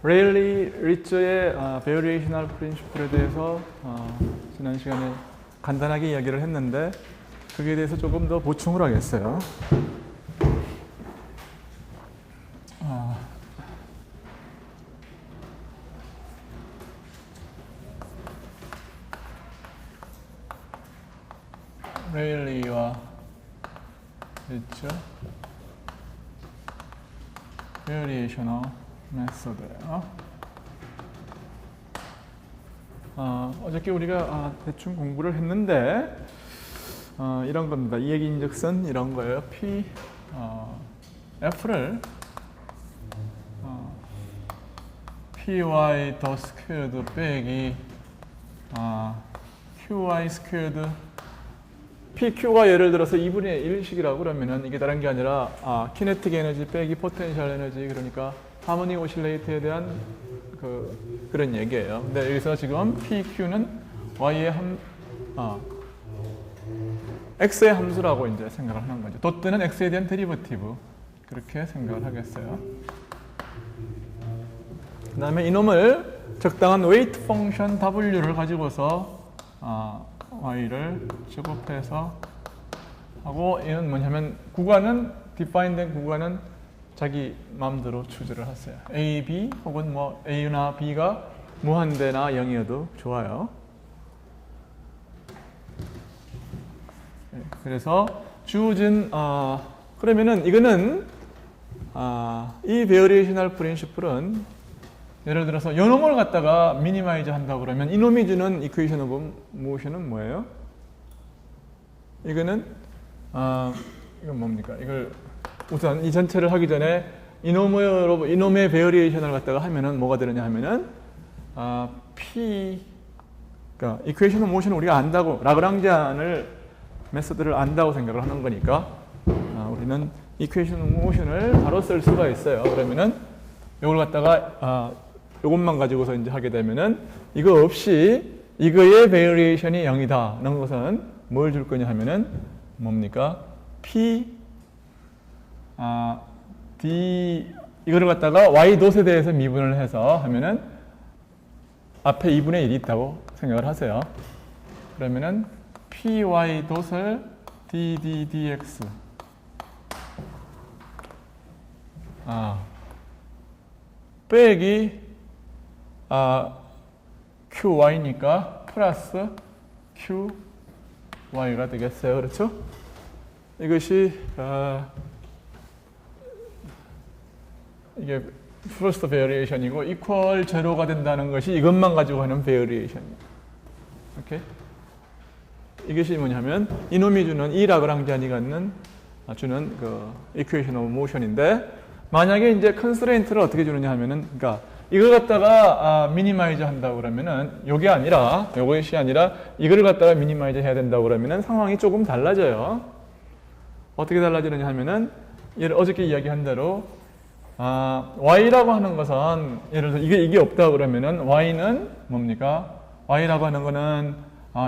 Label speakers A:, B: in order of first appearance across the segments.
A: 레일리 리처의 베리에이셔널 프린시플에 대해서 지난 시간에 간단하게 이야기를 했는데 거기에 대해서 조금 더 보충을 하겠어요. 레일리와 리처 베리에이셔널 메소드예요. 어저께 우리가 대충 공부를 했는데 이런 겁니다. 이 얘기인즉슨 이런 거예요. F를 py 더 스퀘어드 빼기 qy 스퀘어드 PQ가 예를 들어서 2분의 1식이라고 그러면은 이게 다른 게 아니라 키네틱 에너지 빼기 포텐셜 에너지, 그러니까 하모닉 오실레이트에 대한 그런 얘기예요. 근데 여기서 지금 PQ는 Y의 X의 함수라고 이제 생각을 하는 거죠. 덧뜨는 X에 대한 데리버티브, 그렇게 생각을 하겠어요. 그 다음에 이놈을 적당한 웨이트 펑션 W를 가지고서 Y를 제곱해서 하고, 이는 뭐냐면 구간은 디파인된 구간은 자기 마음대로 추지를 하세요. A, B 혹은 뭐 A나 B가 무한대나 0이어도 좋아요. 그래서 주어진 그러면은 이거는 이 베어리에이셔널 프린시플은 예를 들어서 요놈을 갖다가 미니마이즈 한다고 그러면 이놈이 주는 이퀘이션 오브 모션은 뭐예요? 이거는 이건 뭡니까? 이걸 우선 이 전체를 하기 전에 이놈의 베어리에이션을 갖다가 하면은 뭐가 되느냐 하면은 그러니까 이퀘이션 오브 모션을 우리가 안다고, 라그랑지안을 메소드를 안다고 생각을 하는 거니까 우리는 이퀘이션 오브 모션을 바로 쓸 수가 있어요. 그러면은 이걸 갖다가 이것만 가지고서 이제 하게 되면은 이거 없이 이거의 베리에이션이 0이다 라는 것은 뭘 줄 거냐 하면은 뭡니까? D 이거를 갖다가 Y 돛에 대해서 미분을 해서 하면은 앞에 2분의 1이 있다고 생각을 하세요. 그러면은 PY 돛을 DDDX 빼기 QY니까 플러스 QY가 되겠어요. 그렇죠? 이것이 이게 first variation이고 equal 제로가 된다는 것이 이것만 가지고 하는 variation이에요. 오케이? 이것이 뭐냐면 이놈이 주는 이 라그랑지안이 주는 그 equation of motion인데, 만약에 이제 컨스트레인트를 어떻게 주느냐 하면은, 그러니까 이걸 갖다가 미니마이즈 한다고 그러면은 요게 아니라, 요것이 아니라 이걸 갖다가 미니마이즈 해야 된다고 그러면은 상황이 조금 달라져요. 어떻게 달라지느냐 하면은 어저께 이야기한 대로 Y라고 하는 것은 예를 들어 이게 없다고 그러면은 Y는 뭡니까? Y라고 하는 거는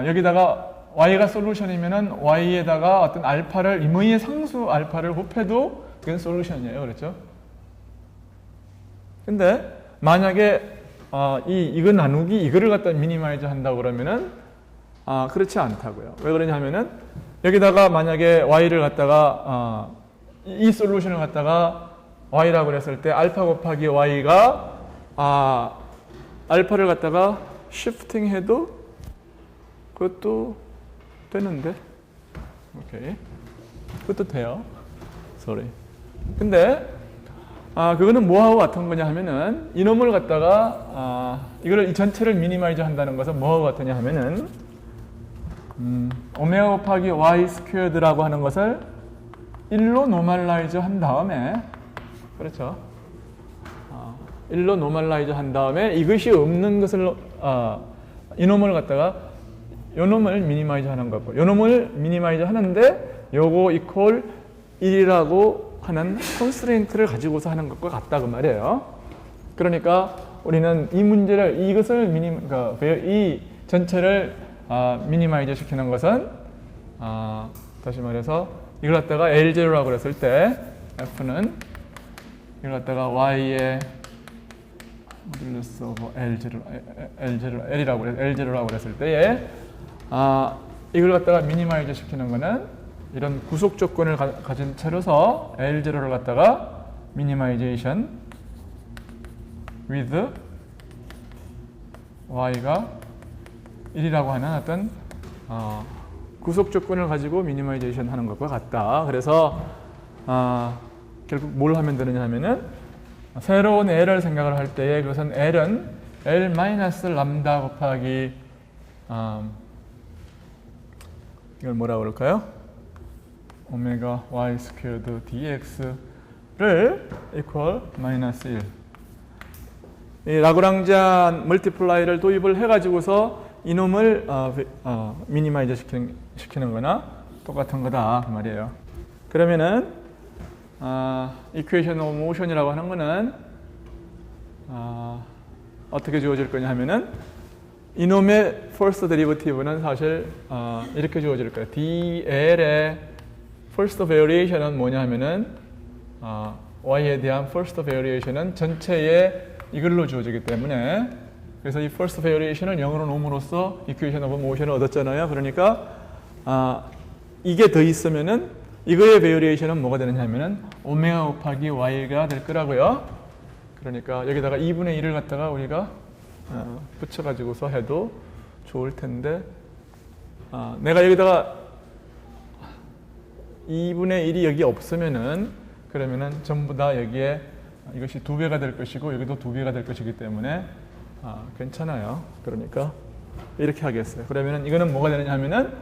A: 여기다가 Y가 솔루션이면은 Y에다가 어떤 알파를, 임의의 상수 알파를 곱해도 그건 솔루션이에요. 그렇죠? 근데 만약에 이거 나누기 이거를 갖다 미니마이즈 한다고 그러면은 그렇지 않다고요. 왜 그러냐 하면은 여기다가 만약에 Y를 갖다가 이 솔루션을 갖다가 Y라고 그랬을 때 알파 곱하기 Y가 알파를 갖다가 시프팅 해도 그것도 되는데, 오케이, 그것도 돼요. sorry. 근데 그거는 뭐하고 같은 거냐 하면은 이놈을 갖다가 이거를 이 전체를 미니마이즈 한다는 것은 뭐하고 같으냐 하면은 오메가 곱하기 Y 스퀘어드라고 하는 것을 1로 노멀라이즈 한 다음에, 그렇죠? 1로 노멀라이즈 한 다음에 이것이 없는 것을 이놈을 갖다가 요놈을 미니마이즈 하는 거고, 요놈을 미니마이즈 하는데 요거 이퀄 1이라고 하는 컨스트레인트를 가지고서 하는 것과 같다 그 말이에요. 그러니까 우리는 이 문제를, 이것을 그러니까 이 전체를 미니마이즈 시키는 것은 다시 말해서 이걸 갖다가 L0라고 그랬을 때 F는 이걸 갖다가 Y의 모듈러스 오브 L0라고 그랬을 때에 이걸 갖다가 미니마이즈 시키는 거는 이런 구속 조건을 가진 채로서 L0를 갖다가 미니마이제이션 with y가 1이라고 하는 어떤 구속 조건을 가지고 미니마이제이션 하는 것과 같다. 그래서 결국 뭘 하면 되느냐 하면은 새로운 L을 생각을 할 때에 그것은 L은 L 마이너스 람다 곱하기 이걸 뭐라고 그럴까요? 오메가 y 스퀘어드 dx를 equal 마이너스 1. 이 라그랑지안 멀티플라이를 도입을 해가지고서 이놈을 미니마이저 시키는 거나 똑같은 거다 그 말이에요. 그러면은 이퀘이션 오브 모션이라고 하는 거는 어떻게 주어질 거냐 하면은 이놈의 first derivative는 사실 이렇게 주어질 거예요. dl의 first variation은 뭐냐 하면은 y에 대한 first variation은 전체의 이걸로 주어지기 때문에 그래서 이 first variation을 0으로 놓음으로써 equation of motion을 얻었잖아요. 그러니까 이게 더 있으면은 이거의 variation은 뭐가 되느냐 하면은 오메가 곱하기 y가 될 거라고요. 그러니까 여기다가 2분의 1을 갖다가 우리가 붙여가지고서 해도 좋을 텐데 내가 여기다가 2분의 1이 여기 없으면은 그러면은 전부 다 여기에 이것이 2배가 될 것이고 여기도 2배가 될 것이기 때문에 괜찮아요. 그러니까 이렇게 하겠어요. 그러면은 이거는 뭐가 되느냐 하면은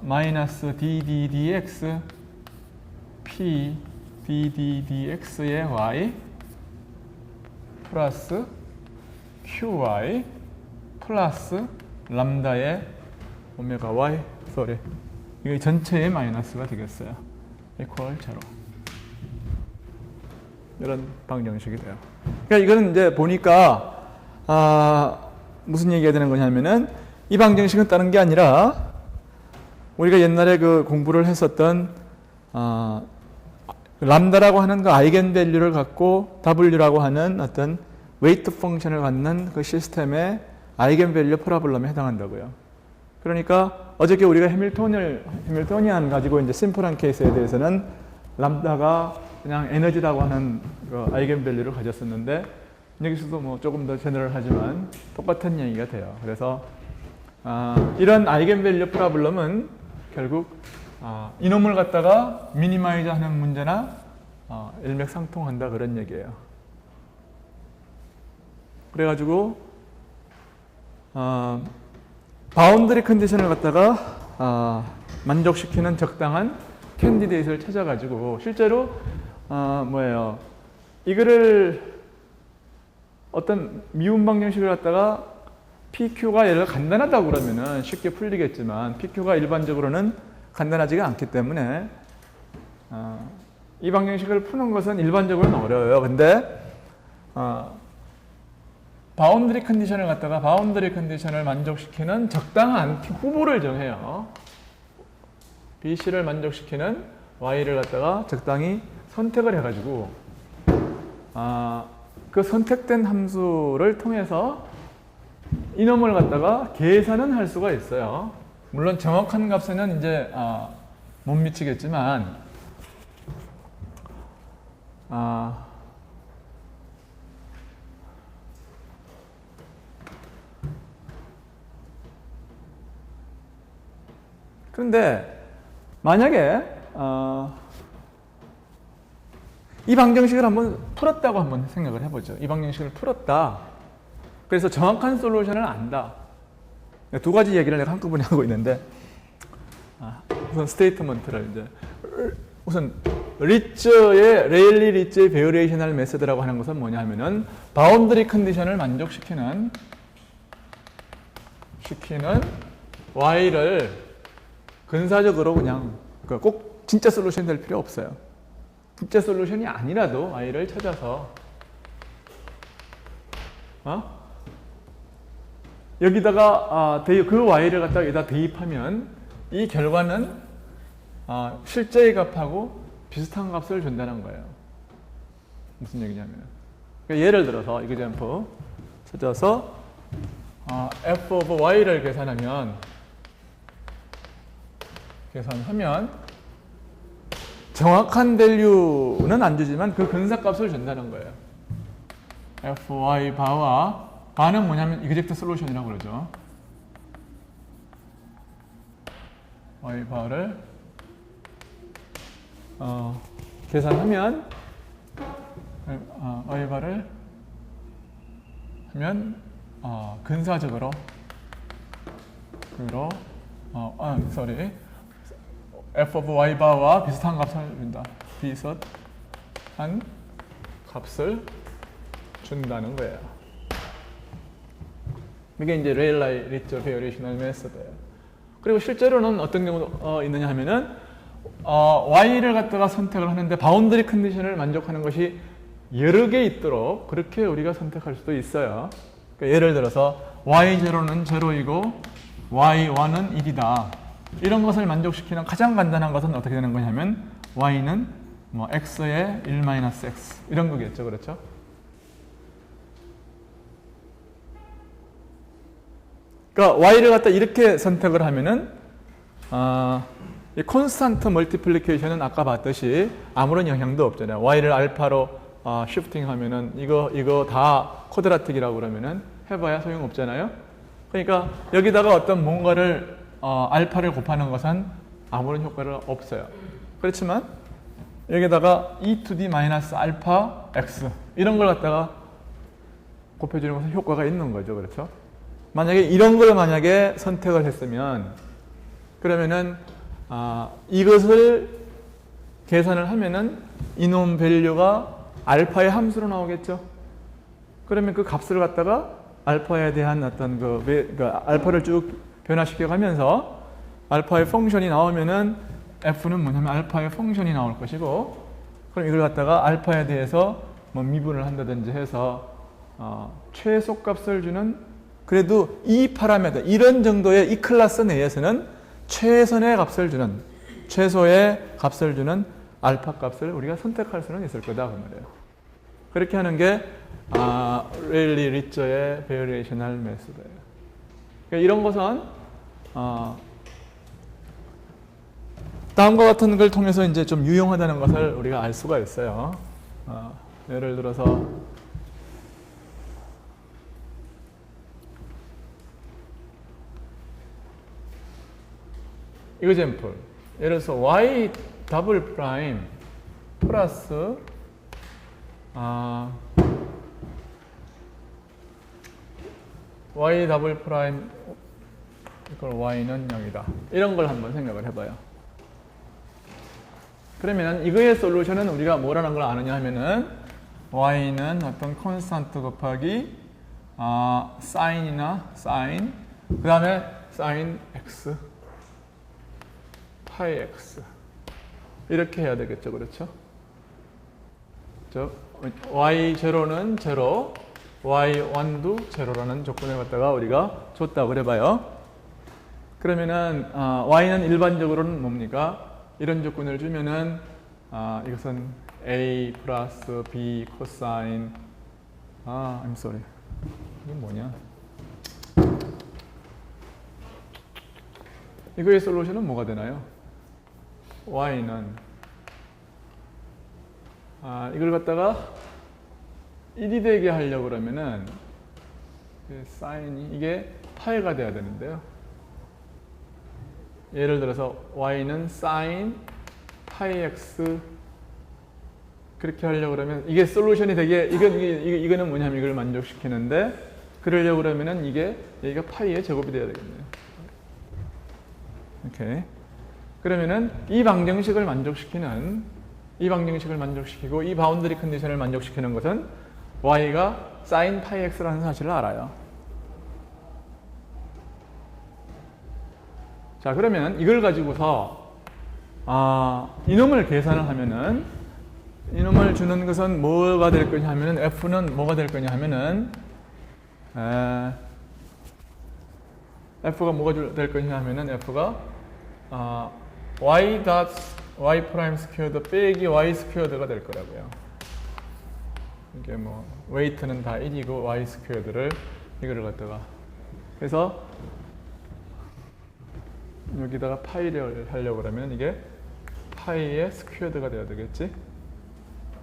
A: 마이너스 ddx p ddx의 y 플러스 qy 플러스 람다의 오메가 y 이게 전체의 마이너스가 되겠어요. equal 0. 이런 방정식이 돼요. 그러니까 이거는 이제 보니까 무슨 얘기가 되는 거냐면은 이 방정식은 다른 게 아니라 우리가 옛날에 그 공부를 했었던 람다라고 하는 그 아이겐 밸류를 갖고 W라고 하는 어떤 웨이트 펑션을 갖는 그 시스템의 아이겐 밸류 프로블럼에 해당한다고요. 그러니까 어저께 우리가 해밀토니안 가지고 이제 심플한 케이스에 대해서는 람다가 그냥 에너지라고 하는 그 아이겐 밸류를 가졌었는데 여기서도 뭐 조금 더 제너럴하지만 똑같은 얘기가 돼요. 그래서 이런 아이겐 밸류 프로블럼은 결국 이놈을 갖다가 미니마이즈 하는 문제나 일맥상통한다 그런 얘기예요. 그래가지고 바운더리 컨디션을 갖다가 만족시키는 적당한 캔디데이트를 찾아가지고 실제로 이거를 어떤 미분 방정식을 갖다가 PQ가 예를 들어 간단하다고 그러면은 쉽게 풀리겠지만 PQ가 일반적으로는 간단하지가 않기 때문에 이 방정식을 푸는 것은 일반적으로는 어려워요. 근데 바운더리 컨디션을 갖다가 바운더리 컨디션을 만족시키는 적당한 후보를 정해요. BC를 만족시키는 Y를 갖다가 적당히 선택을 해가지고 그 선택된 함수를 통해서 이놈을 갖다가 계산은 할 수가 있어요. 물론 정확한 값에는 이제 못 미치겠지만 그런데 만약에 이 방정식을 한번 풀었다고 한번 생각을 해보죠. 이 방정식을 풀었다. 그래서 정확한 솔루션을 안다. 두 가지 얘기를 내가 한꺼번에 하고 있는데 우선 스테이트먼트를 이제 우선 레일리 리츠의 베어레이셔널 메소드라고 하는 것은 뭐냐 하면은 바운더리 컨디션을 만족시키는 Y를 근사적으로 그냥 꼭 진짜 솔루션 될 필요 없어요. 진짜 솔루션이 아니라도 Y를 찾아서 여기다가 그 Y를 갖다가 여기다 대입하면 이 결과는 실제의 값하고 비슷한 값을 준다는 거예요. 무슨 얘기냐면 그러니까 예를 들어서 example 찾아서 f of y를 계산하면 정확한 밸류는 안 주지만 그 근사값을 준다는 거예요. fy 바와 바는 뭐냐면 exact solution이라고 그러죠. y 바를 계산하면 y 바를 하면 근사적으로 f of y 바와 비슷한 값을 준다. 비슷한 값을 준다는 거예요. 이게 이제 레일라이 리처 베어레이셔널 메소드예요. 그리고 실제로는 어떤 경우도 있느냐 하면은 y를 갖다가 선택을 하는데 바운더리 컨디션을 만족하는 것이 여러 개 있도록 그렇게 우리가 선택할 수도 있어요. 그러니까 예를 들어서 y0는 0이고 y1은 1이다. 이런 것을 만족시키는 가장 간단한 것은 어떻게 되는 거냐면 y는 뭐 x의 1-x 이런 거겠죠. 그렇죠? 그러니까 y를 갖다 이렇게 선택을 하면은 이 콘스탄트 멀티플리케이션은 아까 봤듯이 아무런 영향도 없잖아요. y를 알파로 시프팅 하면은 이거 다 쿼드라틱이라고 그러면은 해봐야 소용없잖아요. 그러니까 여기다가 어떤 뭔가를 알파를 곱하는 것은 아무런 효과가 없어요. 그렇지만 여기다가 e to the 마이너스 알파 x 이런 걸 갖다가 곱해주는 것은 효과가 있는 거죠. 그렇죠? 만약에 이런 걸 만약에 선택을 했으면 그러면은 이것을 계산을 하면은 이놈 밸류가 알파의 함수로 나오겠죠. 그러면 그 값을 갖다가 알파에 대한 어떤 그 알파를 쭉 변화시켜 가면서 알파의 펑션이 나오면은 f는 뭐냐면 알파의 펑션이 나올 것이고, 그럼 이걸 갖다가 알파에 대해서 뭐 미분을 한다든지 해서 최소값을 주는, 그래도 이 파라미터 이런 정도의 이 클래스 내에서는 최선의 값을 주는, 최소의 값을 주는 알파 값을 우리가 선택할 수는 있을 거다 그 말이에요. 그렇게 하는 게 레일리 리처의 베어레이셔널 메소드예요. 그러니까 이런 것은 다음과 같은 걸 통해서 이제 좀 유용하다는 것을 우리가 알 수가 있어요. 예를 들어서 example. 예를 들어서 y 더블 프라임 플러스 y 더블 프라임 이걸 y는 0이다. 이런 걸 한번 생각을 해봐요. 그러면 이거의 솔루션은 우리가 뭐라는 걸 아느냐 하면은 y는 어떤 콘스탄트 곱하기 사인이나 사인, 그 다음에 사인 x, 파이 x 이렇게 해야 되겠죠. 그렇죠? y0는 0, y1도 0라는 조건을 갖다가 우리가 줬다고 그래봐요. 그러면은 y는 일반적으로는 뭡니까? 이런 조건을 주면은 이것은 a 플러스 b 코사인 I'm sorry. 이건 뭐냐? 이거의 솔루션은 뭐가 되나요? y는 이걸 갖다가 1이 되게 하려고 그러면은 사인이 이게 파이가 돼야 되는데요. 예를 들어서 y는 사인 파이 x 그렇게 하려고 그러면 이게 솔루션이 되게 이거는 뭐냐면 이걸 만족시키는데, 그러려고 그러면은 이게 여기가 파이의 제곱이 돼야 되겠네요. 오케이. 그러면은 이 방정식을 만족시키고 이 바운더리 컨디션을 만족시키는 것은 y가 sin 파이 x라는 사실을 알아요. 자, 그러면 이걸 가지고서 이놈을 계산을 하면은, 이놈을 주는 것은 뭐가 될 거냐 하면은 f는 뭐가 될 거냐 하면은 f가 뭐가 될 거냐 하면은 f가 y 프라임 스퀘어드 빼기 y 스퀘어드가 될 거라고요. 이게 뭐 웨이트는 다 1이고 y 스퀘어드를 이거를 갖다가 그래서 여기다가 파이를 하려고 그러면 이게 파이의 스퀘어드가 되어야 되겠지.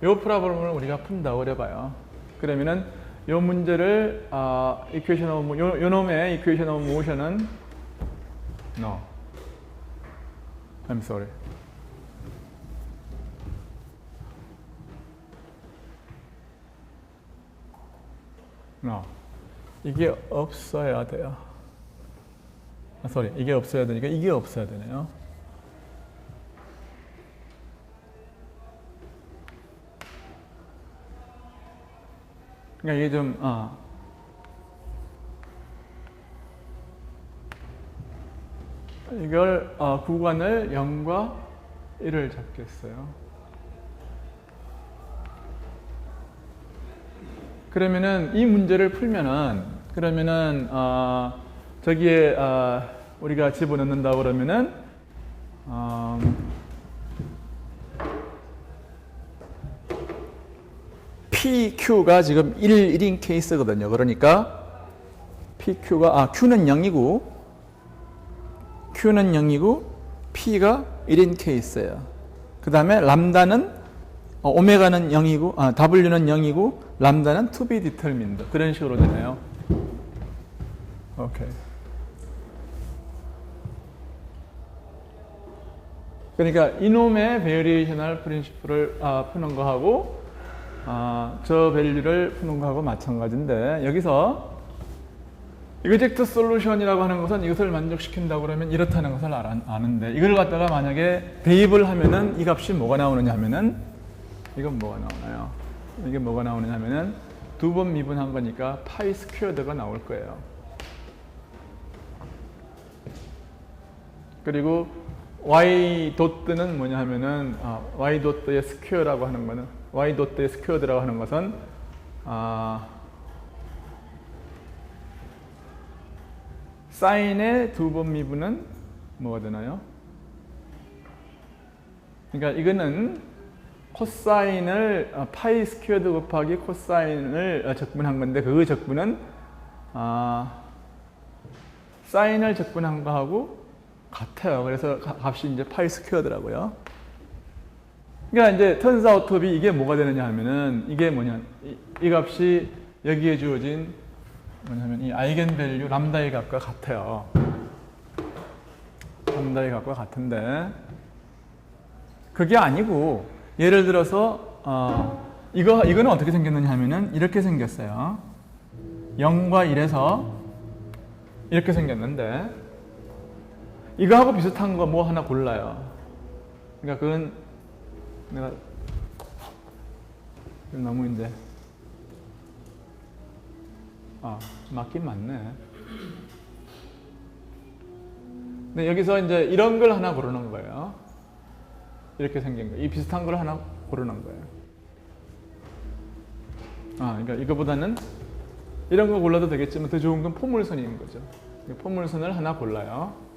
A: 요 프로블럼을 우리가 푼다고 그래봐요. 그러면은 요 문제를 이퀘이션 오브 요 놈의 이퀘이션 오브 모션은 no. I'm sorry. no. 이게 없어야 돼요. 이게 없어야 되니까 이게 없어야 되네요. 그러니까 이게 좀 이걸 구간을 0과 1을 잡겠어요. 그러면은 이 문제를 풀면은 그러면은 저기에 우리가 집어넣는다 그러면은 PQ가 지금 1인 케이스거든요. 그러니까 PQ가 Q는 0이고 P가 1인 케이스예요. 그 다음에 람다는 오메가는 0이고 W는 0이고 람다는 to be determined. 그런 식으로 되네요. 오케이. 그러니까 이놈의 베리에이셔널 프린시플을 푸는 거하고 저 밸류를 푸는 거하고 마찬가지인데 여기서 이그젝트 솔루션이라고 하는 것은 이것을 만족시킨다고 그러면 이렇다는 것을 아는데 이걸 갖다가 만약에 대입을 하면은 이 값이 뭐가 나오느냐 하면은 이건 뭐가 나오나요? 이게 뭐가 나오느냐 하면은 두 번 미분한 거니까 파이 스퀘어드가 나올 거예요. 그리고 y 도트는 뭐냐 하면은 y 도트의 스퀘어라고 하는 거는 y 도트의 스퀘어드라고 하는 것은 사인의 두 번 미분은 뭐가 되나요? 그러니까 이거는 코사인을 파이 스퀘어드 곱하기 코사인을 적분한 건데 그 적분은 사인을 적분한 거하고 같아요. 그래서 값이 이제 파이 스퀘어더라고요. 그러니까 이제 turns out to be 이게 뭐가 되느냐 하면은 이게 뭐냐 이 값이 여기에 주어진 뭐냐면 이 아이겐 밸류 람다의 값과 같아요. 람다의 값과 같은데 그게 아니고 예를 들어서 이거는 어떻게 생겼느냐 하면은 이렇게 생겼어요. 0과 1에서 이렇게 생겼는데 이거하고 비슷한 거 뭐 하나 골라요. 그러니까 그건 내가 너무 이제 맞긴 맞네. 근데 여기서 이제 이런 걸 하나 고르는 거예요. 이렇게 생긴 거. 이 비슷한 걸 하나 고르는 거예요. 그러니까 이거보다는 이런 거 골라도 되겠지만 더 좋은 건 포물선인 거죠. 포물선을 하나 골라요.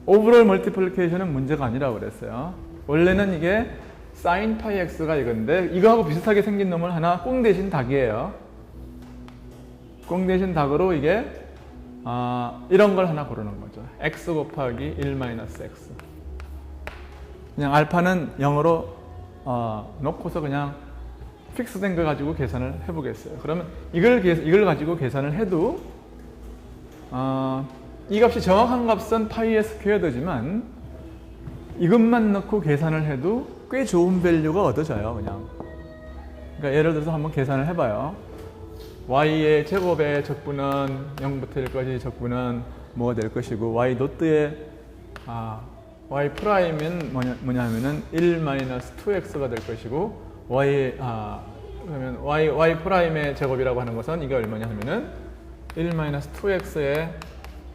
A: 오버롤 멀티플리케이션은 문제가 아니라고 그랬어요. 원래는 이게 sin 파이 x가 이건데 이거하고 비슷하게 생긴 놈을 하나 꽁 대신 닭이에요. 꽁 대신 닭으로 이게 이런 걸 하나 고르는 거죠. x 곱하기 1-x. 그냥 알파는 0으로 놓고서 그냥 픽스된 거 가지고 계산을 해보겠어요. 그러면 이걸 가지고 계산을 해도 이 값이 정확한 값은 파이의 스퀘어드지만 이것만 넣고 계산을 해도 꽤 좋은 밸류가 얻어져요. 그냥. 그러니까 예를 들어서 한번 계산을 해봐요. y의 제곱의 적분은 0부터 1까지 적분은 뭐가 될 것이고 y 도트의 y 프라임은 뭐냐 하면은 1-2x가 될 것이고 그러면 y 프라임의 제곱이라고 하는 것은 이게 얼마냐 하면은 1-2x의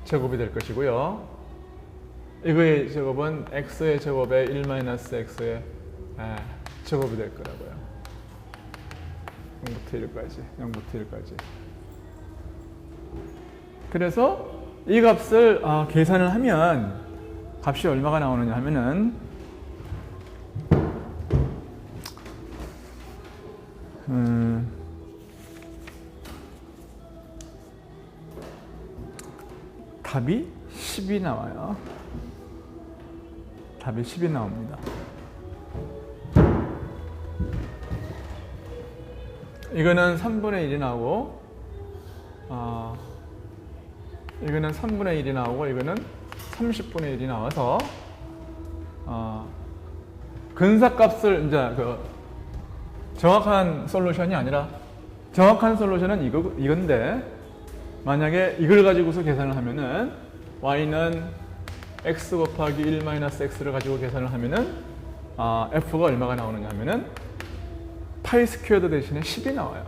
A: 제곱이 될 것이고요. 이거의 제곱은 x의 제곱에 1-x의 제곱이 될 거라고요. 0부터 1까지. 그래서 이 값을 계산을 하면 값이 얼마가 나오느냐 하면은 답이 10이 나와요. 답이 10이 나옵니다. 이거는 3분의 1이 나오고, 이거는 3분의 1이 나오고, 이거는 30분의 1이 나와서, 근사값을, 이제, 정확한 솔루션이 아니라, 정확한 솔루션은 이건데, 만약에 이걸 가지고서 계산을 하면은, y는 x 곱하기 1-x를 가지고 계산을 하면은, f가 얼마가 나오느냐 하면은, 파이 스퀘어드 대신에 10이 나와요.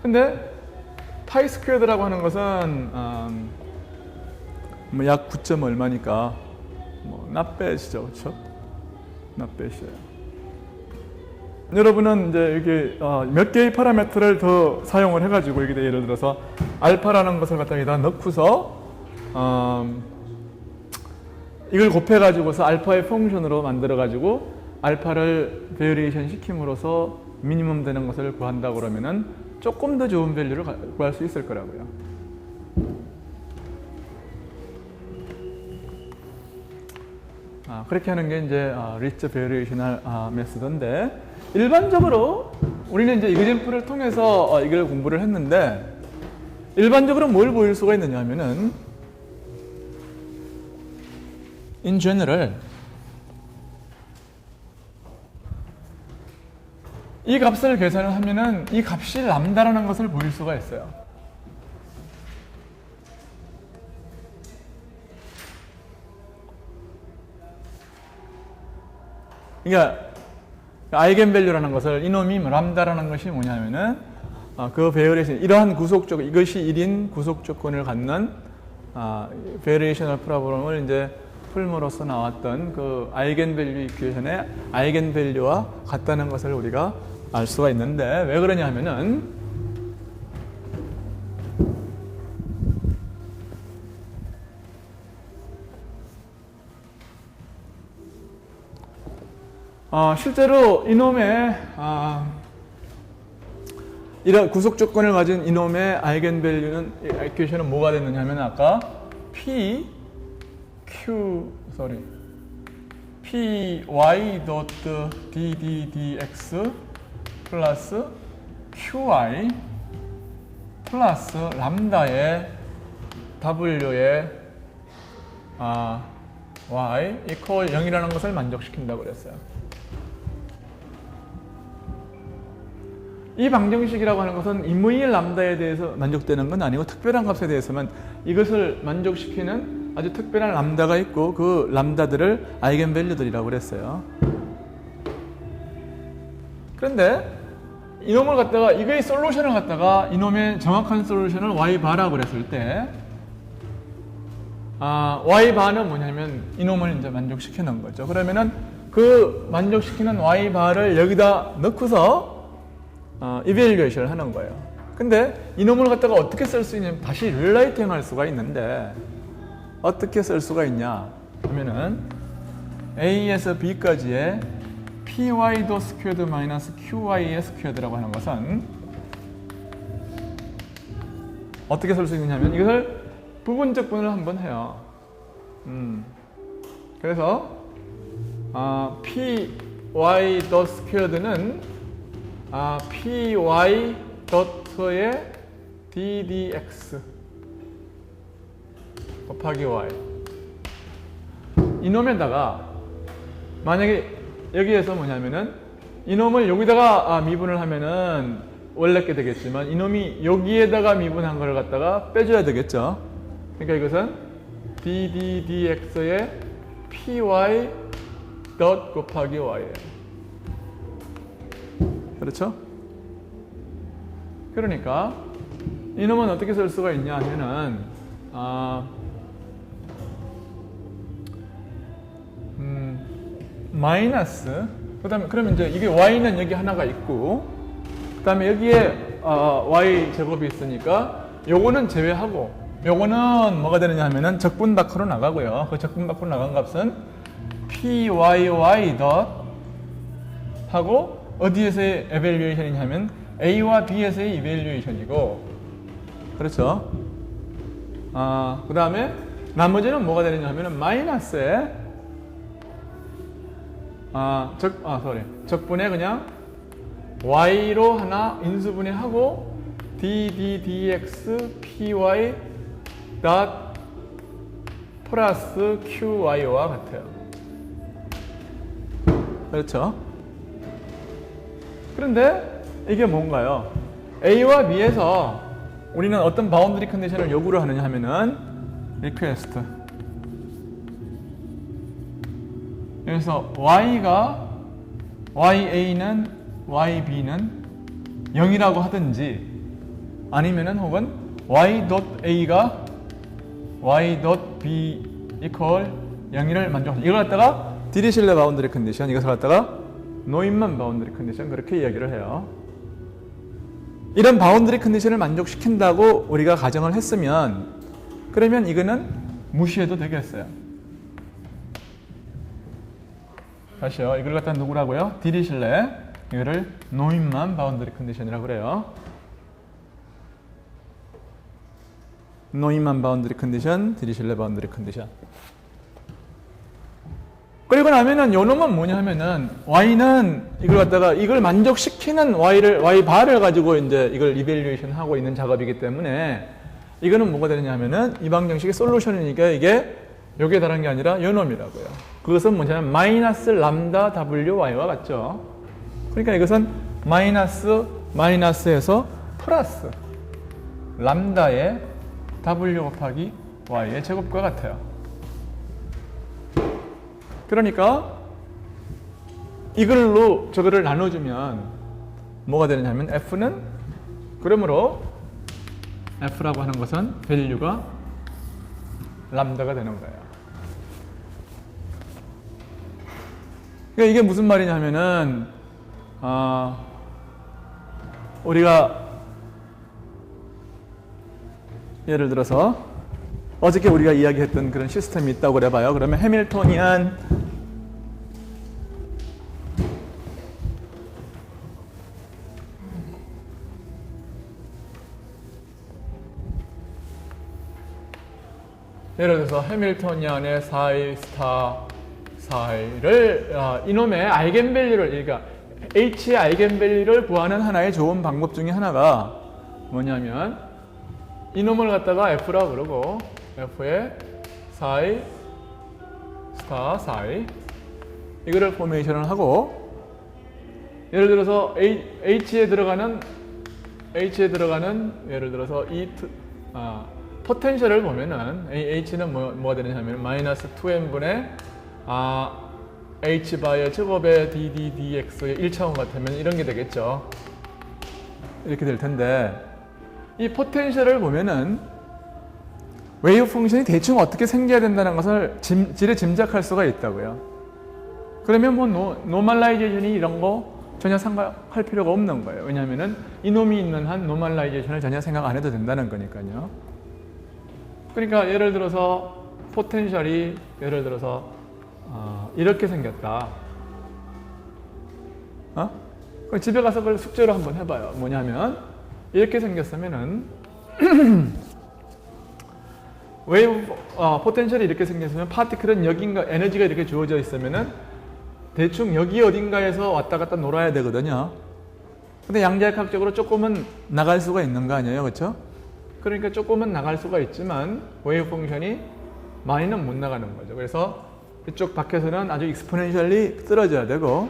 A: 근데 파이 스퀘어드라고 하는 것은 약 9점 얼마니까 not bad이죠, 그렇죠? not bad이에요. 여러분은 이제 이렇게 몇 개의 파라미터를 더 사용을 해가지고 여기다 예를 들어서 알파라는 것을 갖다 여기다 넣고서 이걸 곱해가지고서 알파의 펑션으로 만들어가지고 알파를 베리에이션 시킴으로써 미니멈 되는 것을 구한다고 그러면은 조금 더 좋은 밸류를 구할 수 있을 거라고요. 그렇게 하는 게 이제 리처 베리에이셔널 메소드인데, 일반적으로 우리는 이제 이그젠플을 통해서 이걸 공부를 했는데, 일반적으로 뭘 보일 수가 있느냐 하면은 in general 이 값을 계산을 하면은 이 값이 람다라는 것을 보일 수가 있어요. 그러니까 아이겐밸류라는 것을 이놈이 람다라는 것이 뭐냐면은 그 베어레이션 이러한 구속조건, 이것이 1인 구속조건을 갖는 베어레이셔널 프로블럼을 이제 풀므로써 나왔던 그 아이겐밸류 이퀘이션의 아이겐밸류와 같다는 것을 우리가 알 수가 있는데, 왜 그러냐 하면은 실제로 이놈의 이런 구속 조건을 가진 이놈의 아이겐밸류는 이퀘이션은 뭐가 됐느냐 하면 아까 py ddx 플러스 qi 플러스 람다의 w의 y 이퀄 0이라는 것을 만족시킨다고 그랬어요. 이 방정식이라고 하는 것은 임의의 람다에 대해서 만족되는 건 아니고 특별한 값에 대해서만 이것을 만족시키는 아주 특별한 람다가 있고 그 람다들을 아이겐밸류들이라고 그랬어요. 그런데 이놈을 갖다가 이거의 솔루션을 갖다가 이놈의 정확한 솔루션을 y바라고 그랬을 때 y바는 뭐냐면 이놈을 이제 만족시켜 놓은 거죠. 그러면은 그 만족시키는 y바를 여기다 넣고서 이밸류에이션을 하는 거예요. 근데 이놈을 갖다가 어떻게 쓸 수 있냐면 다시 릴레이팅 할 수가 있는데 어떻게 쓸 수가 있냐 하면은 A에서 B까지의 py도 스퀘어드 마이너스 qy의 스퀘어드라고 하는 것은 어떻게 쓸 수 있느냐면 이것을 부분적분을 한번 해요. 그래서 py 더 스퀘어드는 py 더트의 ddx 곱하기 y 이놈에다가 만약에 여기에서 뭐냐면은 이놈을 여기다가 미분을 하면은 원래게 되겠지만 이놈이 여기에다가 미분한 걸 갖다가 빼줘야 되겠죠. 그러니까 이것은 ddx의 py 덧 곱하기 y예요. 그렇죠? 그러니까 이놈은 어떻게 쓸 수가 있냐 하면은 마이너스 그다음에 그러면 이제 이게 y는 여기 하나가 있고 그다음에 여기에 y 제곱이 있으니까 요거는 제외하고 요거는 뭐가 되느냐 하면은 적분 밖으로 나가고요. 그 적분 밖으로 나간 값은 pyy 덧 하고 어디에서의 evaluation이냐면 A와 B에서의 evaluation이고, 그렇죠? 그 다음에 나머지는 뭐가 되느냐면 마이너스에 적분에 그냥 y로 하나 인수분해하고 ddx py 닷 플러스 qy와 같아요. 그렇죠? 그런데 이게 뭔가요? A와 B에서 우리는 어떤 바운드리 컨디션을 요구를 하느냐 하면은 request. 그래서 ya는 yb는 0이라고 하든지 아니면은 혹은 y.a가 y.b equal 0을 만족한다. 이걸 갖다가 디리실레 바운드리 컨디션, 이것을 갖다가 노인만 바운드리 컨디션, 그렇게 이야기를 해요. 이런 바운드리 컨디션을 만족시킨다고 우리가 가정을 했으면 그러면 이거는 무시해도 되겠어요. 다시요. 이걸 갖다 누구라고요? 디리실레. 이거를 노인만 바운드리 컨디션이라고 그래요. 노인만 바운드리 컨디션, 디리실레 바운드리 컨디션. 그리고 나면은 요 놈은 뭐냐 하면은 y는 이걸 갖다가 이걸 만족시키는 y 바를 가지고 이제 이걸 이밸류에이션 하고 있는 작업이기 때문에 이거는 뭐가 되느냐 하면은 이 방정식의 솔루션이니까 이게 여기에 달한 게 아니라 요 놈이라고요. 그것은 뭐냐면 마이너스 람다 wy와 같죠. 그러니까 이것은 마이너스에서 플러스 람다의 w 곱하기 y의 제곱과 같아요. 그러니까 이걸로 저거를 나눠주면 뭐가 되느냐면 f는 그러므로 f라고 하는 것은 밸류가 람다가 되는 거예요. 그러니까 이게 무슨 말이냐면은 우리가 예를 들어서 어저께 우리가 이야기했던 그런 시스템이 있다고 그래봐요. 그러면 해밀토니안 예를 들어서 해밀토니안의 4이 스타 4를 이놈의 아이겐밸류를, 그러니까 H의 아이겐밸류를 구하는 하나의 좋은 방법 중에 하나가 뭐냐면 이놈을 갖다가 F라고 그러고 F의 4이 스타 4이 이거를 포메이션을 하고 예를 들어서 H에 들어가는 예를 들어서 포텐셜을 보면은 H는 뭐가 되느냐면 마이너스 2n분의 H 바의 제곱의 ddx의 1차원 같으면 이런 게 되겠죠. 이렇게 될 텐데 이 포텐셜을 보면은 웨이브 펑션이 대충 어떻게 생겨야 된다는 것을 지레 짐작할 수가 있다고요. 그러면 뭐 노멀라이제이션이 이런 거 전혀 생각할 필요가 없는 거예요. 왜냐하면은 이놈이 있는 한 노멀라이제이션을 전혀 생각 안 해도 된다는 거니까요. 그러니까 예를 들어서 포텐셜이 예를 들어서 이렇게 생겼다. 그럼 집에 가서 그걸 숙제로 한번 해봐요. 뭐냐면 이렇게 생겼으면은 웨이브 포텐셜이 이렇게 생겼으면 파티클은 여긴가 에너지가 이렇게 주어져 있으면은 대충 여기 어딘가에서 왔다 갔다 놀아야 되거든요. 근데 양자역학적으로 조금은 나갈 수가 있는 거 아니에요, 그렇죠? 그러니까 조금은 나갈 수가 있지만 웨이브 펑션이 많이는 못 나가는 거죠. 그래서 이쪽 밖에서는 아주 익스포넨셜리 떨어져야 되고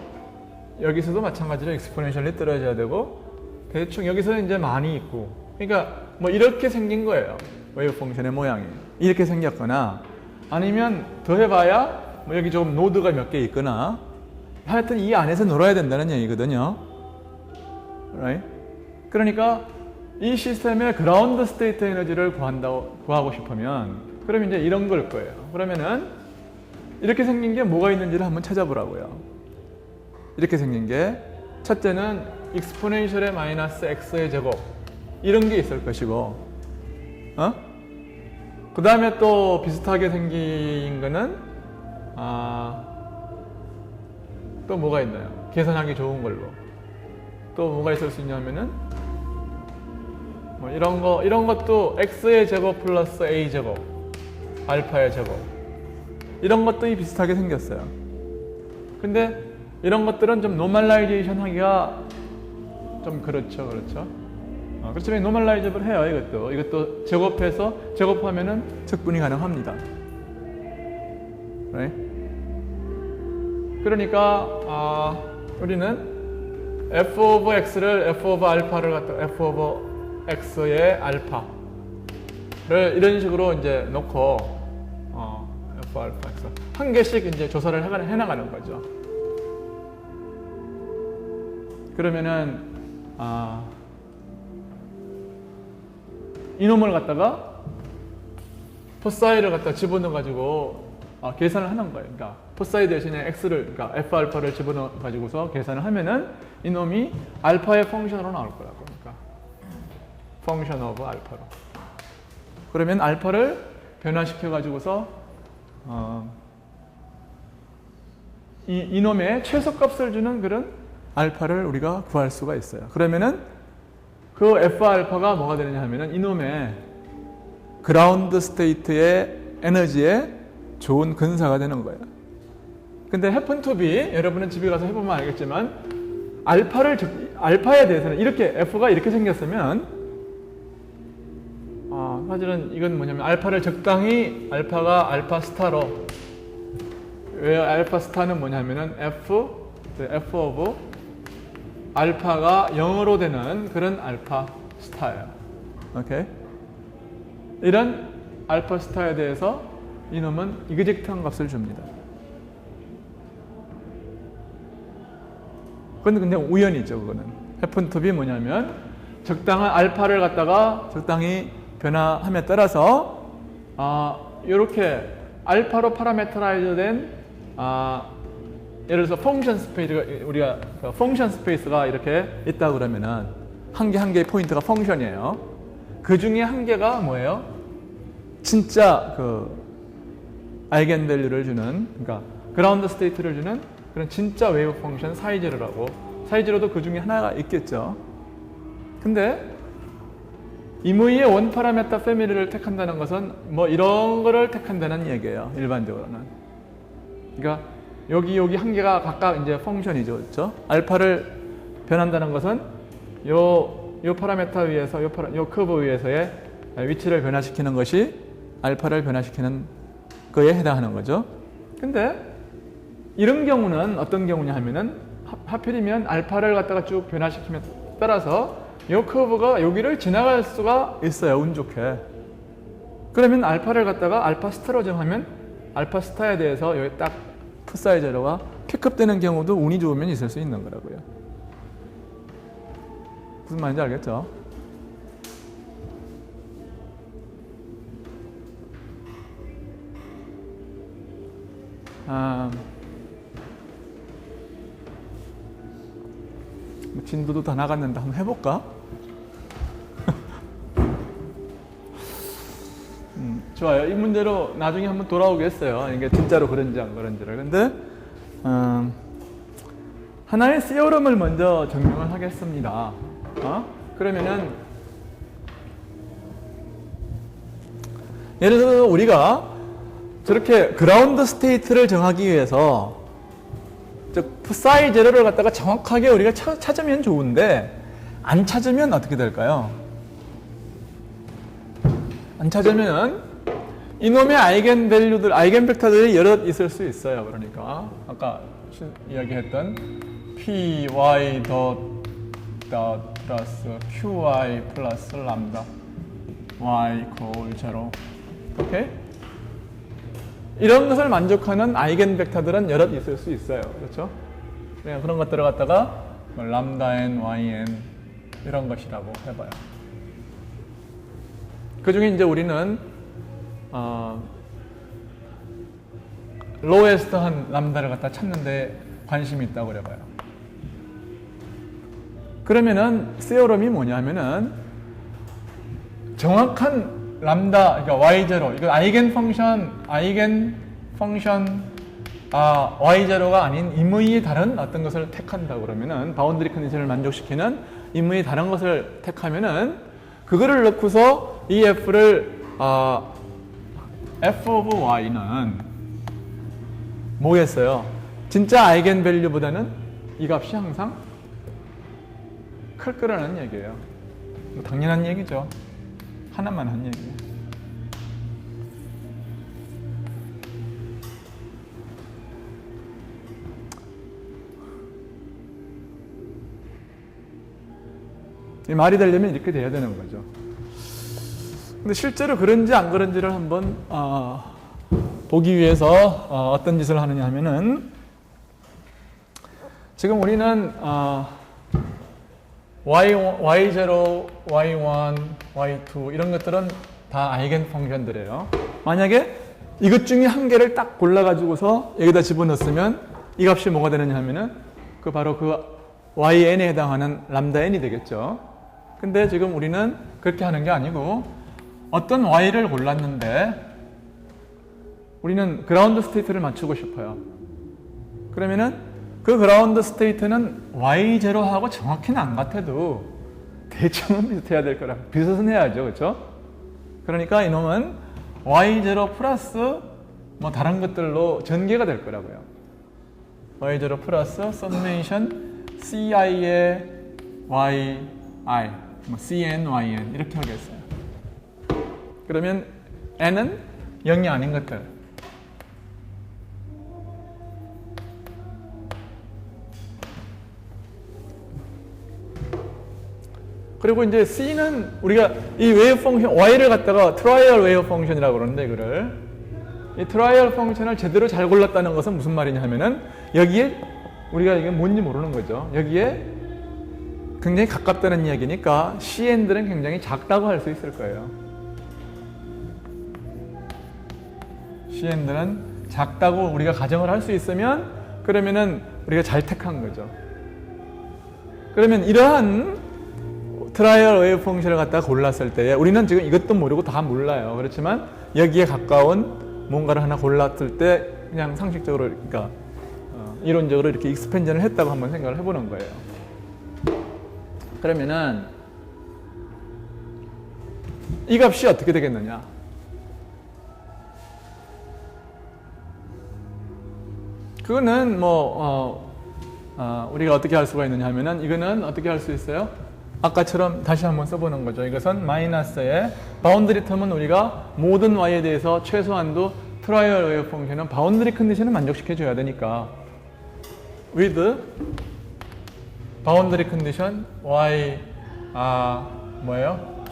A: 여기서도 마찬가지로 익스포넨셜리 떨어져야 되고 대충 여기서는 이제 많이 있고 그러니까 뭐 이렇게 생긴 거예요. 웨이브 펑션의 모양이 이렇게 생겼거나 아니면 더 해봐야 뭐 여기 조금 노드가 몇 개 있거나 하여튼 이 안에서 놀아야 된다는 얘기거든요. Right? 그러니까 이 시스템의 그라운드 스테이트 에너지를 구하고 싶으면 그러면 이제 이런 걸 거예요. 그러면은 이렇게 생긴 게 뭐가 있는지를 한번 찾아보라고요. 이렇게 생긴 게 첫째는 익스포넨셜의 마이너스 x의 제곱 이런 게 있을 것이고 그 다음에 또 비슷하게 생긴 거는 또 뭐가 있나요? 계산하기 좋은 걸로. 또 뭐가 있을 수 있냐면은 뭐 이런 것도 x의 제곱 플러스 a 제곱, 알파의 제곱, 이런 것들이 비슷하게 생겼어요. 근데 이런 것들은 좀 노멀라이제이션 하기가 좀 그렇죠. 그렇지만 노멀라이즈를 해요. 이것도 제곱하면은 적분이 가능합니다. Right? 그러니까 우리는 f 오브 x를 f 오브 알파를 갖다가 f 오브 x의 알파를 이런 식으로 이제 놓고 f 알파 x 한 개씩 이제 조사를 해나가는 거죠. 그러면은 이놈을 갖다가 포사이를 갖다 집어넣어 가지고 계산을 하는 거예요. 그러니까 포사이 대신에 x를, 그러니까 f 알파를 집어넣어 가지고서 계산을 하면은 이놈이 알파의 펑션으로 나올 거라고. 그러니까 펑션 오브 알파로. 그러면 알파를 변화시켜 가지고서 이놈의 최소값을 주는 그런 알파를 우리가 구할 수가 있어요. 그러면은 그 f 알파가 뭐가 되느냐 하면은 이놈의 그라운드 스테이트의 에너지에 좋은 근사가 되는 거예요. 근데 happen to be, 여러분은 집에 가서 해보면 알겠지만 알파에 대해서는 이렇게 f가 이렇게 생겼으면 사실은 이건 뭐냐면 알파를 적당히 알파가 알파 스타로, 왜 알파 스타는 뭐냐면은 f 오브 알파가 0으로 되는 그런 알파 스타예요. 오케이? 이런 알파 스타에 대해서 이놈은 이그젝트한 값을 줍니다. 근데 우연이죠, 그거는. happen to be 뭐냐면 적당한 알파를 갖다가 적당히 변화함에 따라서 이렇게 알파로 파라메터라이즈 된 예를 들어서 펑션 스페이스가 우리가 펑션 스페이스가 이렇게 있다 그러면은 한 개의 포인트가 펑션이에요. 그 중에 한 개가 뭐예요? 진짜 그 아이겐 밸류를 주는, 그러니까 그라운드 스테이트를 주는 그런 진짜 웨이브 펑션 사이제로라고. 사이제로도 그 중에 하나가 있겠죠. 근데 임의의 원 파라메터 패밀리를 택한다는 것은 뭐 이런 거를 택한다는 얘기예요. 일반적으로는. 그러니까 여기 한 개가 각각 이제 펑션이죠. 그렇죠? 알파를 변한다는 것은 요 파라메터 위에서 요 커브 위에서의 위치를 변화시키는 것이 알파를 변화시키는 거에 해당하는 거죠. 근데 이런 경우는 어떤 경우냐 하면은 하필이면 알파를 갖다가 쭉 변화시키면 따라서 요 커브가 여기를 지나갈 수가 있어요. 운 좋게. 그러면 알파를 갖다가 알파 스타로 정하면 알파 스타에 대해서 여기 딱 풋사이 제로가 픽업되는 경우도 운이 좋으면 있을 수 있는 거라고요. 무슨 말인지 알겠죠? 진도도 다 나갔는데 한번 해볼까? 좋아요. 이 문제로 나중에 한번 돌아오겠어요. 이게 진짜로 그런지 안 그런지를. 근데 하나의 시어럼을 먼저 증명을 하겠습니다. 그러면은 예를 들어 우리가 저렇게 그라운드 스테이트를 정하기 위해서 psi 제로를 갖다가 정확하게 우리가 찾으면 좋은데 안 찾으면 어떻게 될까요? 안 찾으면 이놈의 아이겐 밸류들, 아이겐 벡터들이 여럿 있을 수 있어요. 그러니까 아까 이야기했던 py 닷 플러스 qy 플러스 람다 y equal 0. 오케이? 이런 것을 만족하는 아이겐 벡터들은 여럿 있을 수 있어요. 그렇죠? 그런 것들을 갖다가 람다 n, y n 이런 것이라고 해봐요. 그 중에 이제 우리는 로에스트한 람다를 갖다 찾는데 관심이 있다고 그래봐요. 그러면은 세어럼이 뭐냐면은 정확한 람다, 그러니까 y0, 이거 아이겐 펑션 y0가 아닌 임의의 다른 어떤 것을 택한다 그러면은 바운드리 컨디션을 만족시키는 임의의 다른 것을 택하면은 그거를 넣고서 이 f를 f of y는 뭐겠어요? 진짜 아이겐 밸류보다는 이 값이 항상 클 거라는 얘기예요. 뭐 당연한 얘기죠. 하나만 한 얘기예요. 이 말이 되려면 이렇게 돼야 되는 거죠. 근데 실제로 그런지 안 그런지를 한번 보기 위해서 어떤 짓을 하느냐 하면은 지금 우리는 y0, y1, y2 이런 것들은 다 아이겐 펑션들이에요. 만약에 이것 중에 한 개를 딱 골라가지고서 여기다 집어넣었으면 이 값이 뭐가 되느냐 하면은 그 바로 그 yn에 해당하는 람다 n이 되겠죠. 근데 지금 우리는 그렇게 하는 게 아니고 어떤 y를 골랐는데 우리는 그라운드 스테이트를 맞추고 싶어요. 그러면은 그 그라운드 스테이트는 y0하고 정확히는 안 같아도 대충은 비슷해야 될 거라. 비슷은 해야죠. 그렇죠? 그러니까 이놈은 y0 플러스 뭐 다른 것들로 전개가 될 거라고요. y0 플러스 서메이션 ci의 yi 뭐 cn, yn 이렇게 하겠어요. 그러면 n은 0이 아닌 것들. 그리고 이제 c는 우리가 이 웨이브 펑션 y를 갖다가 트라이얼 웨이브 펑션이라고 그러는데 이거를 이 트라이얼 펑션을 제대로 잘 골랐다는 것은 무슨 말이냐 하면은 여기에 우리가 이게 뭔지 모르는 거죠. 여기에 굉장히 가깝다는 이야기니까 cn들은 굉장히 작다고 할 수 있을 거예요. cn들은 작다고 우리가 가정을 할 수 있으면 그러면은 우리가 잘 택한 거죠. 그러면 이러한 트라이얼 웨이브 펑션을 갖다가 골랐을 때에 우리는 지금 이것도 모르고 다 몰라요. 그렇지만 여기에 가까운 뭔가를 하나 골랐을 때 그냥 상식적으로 그러니까 이론적으로 이렇게 익스펜전을 했다고 한번 생각을 해보는 거예요. 그러면은 이 값이 어떻게 되겠느냐? 그거는 뭐 우리가 어떻게 할 수가 있느냐 하면은 이거는 어떻게 할 수 있어요? 아까처럼 다시 한번 써보는 거죠. 이것은 마이너스의 바운드리 텀은 우리가 모든 y에 대해서 최소한도 트라이얼 웨이브 펑션은 바운드리 컨디션을 만족시켜 줘야 되니까 with 바운드리 컨디션 y 뭐예요?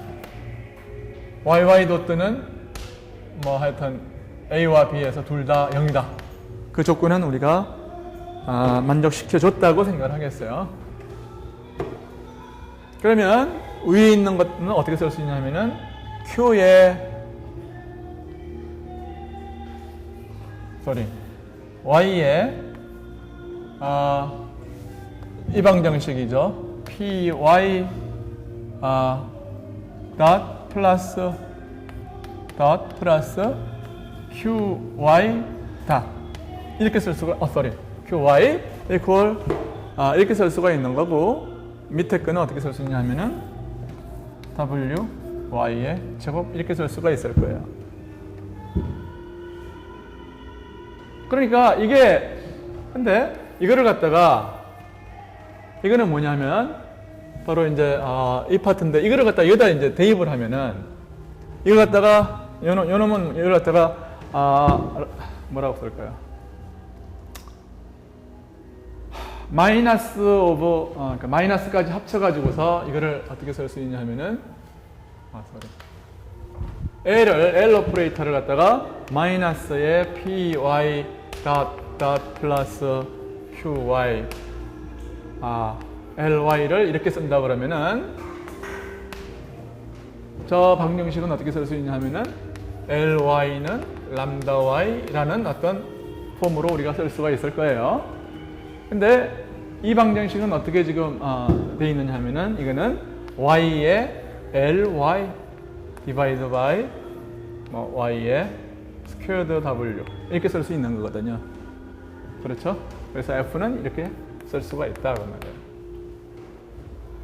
A: yy 도트는 뭐 하여튼 a와 b에서 둘 다 0이다. 그 조건은 우리가 만족시켜 줬다고 생각을 하겠어요. 그러면 위에 있는 것은 어떻게 쓸 수 있냐면은 y의 이 방정식이죠. py 플러스 qy 이렇게 쓸 수가 qy equal 이렇게 쓸 수가 있는 거고 밑에 거는 어떻게 쓸 수 있냐 하면은 wy의 제곱 이렇게 쓸 수가 있을 거예요. 그러니까 이게 근데 이거를 갖다가 이거는 뭐냐면 바로 이제 이 파트인데 이거를 갖다가 여기다 이제 대입을 하면은 이걸 갖다가 요놈은 이걸 갖다가 뭐라고 쓸까요? 마이너스 오브 그러니까 마이너스까지 합쳐가지고서 이거를 어떻게 쓸 수 있냐 하면은 L 오퍼레이터를 갖다가 마이너스의 py 플러스 qy ly를 이렇게 쓴다 그러면은 저 방정식은 어떻게 쓸 수 있냐 하면은 ly는 람다 y라는 어떤 폼으로 우리가 쓸 수가 있을 거예요. 근데 이 방정식은 어떻게 지금 되어 있느냐 하면은 이거는 y의 ly 디바이드 바이 y의 스퀘어드 w 이렇게 쓸 수 있는 거거든요. 그렇죠? 그래서 f는 이렇게 쓸 수가 있다 그 말이에요.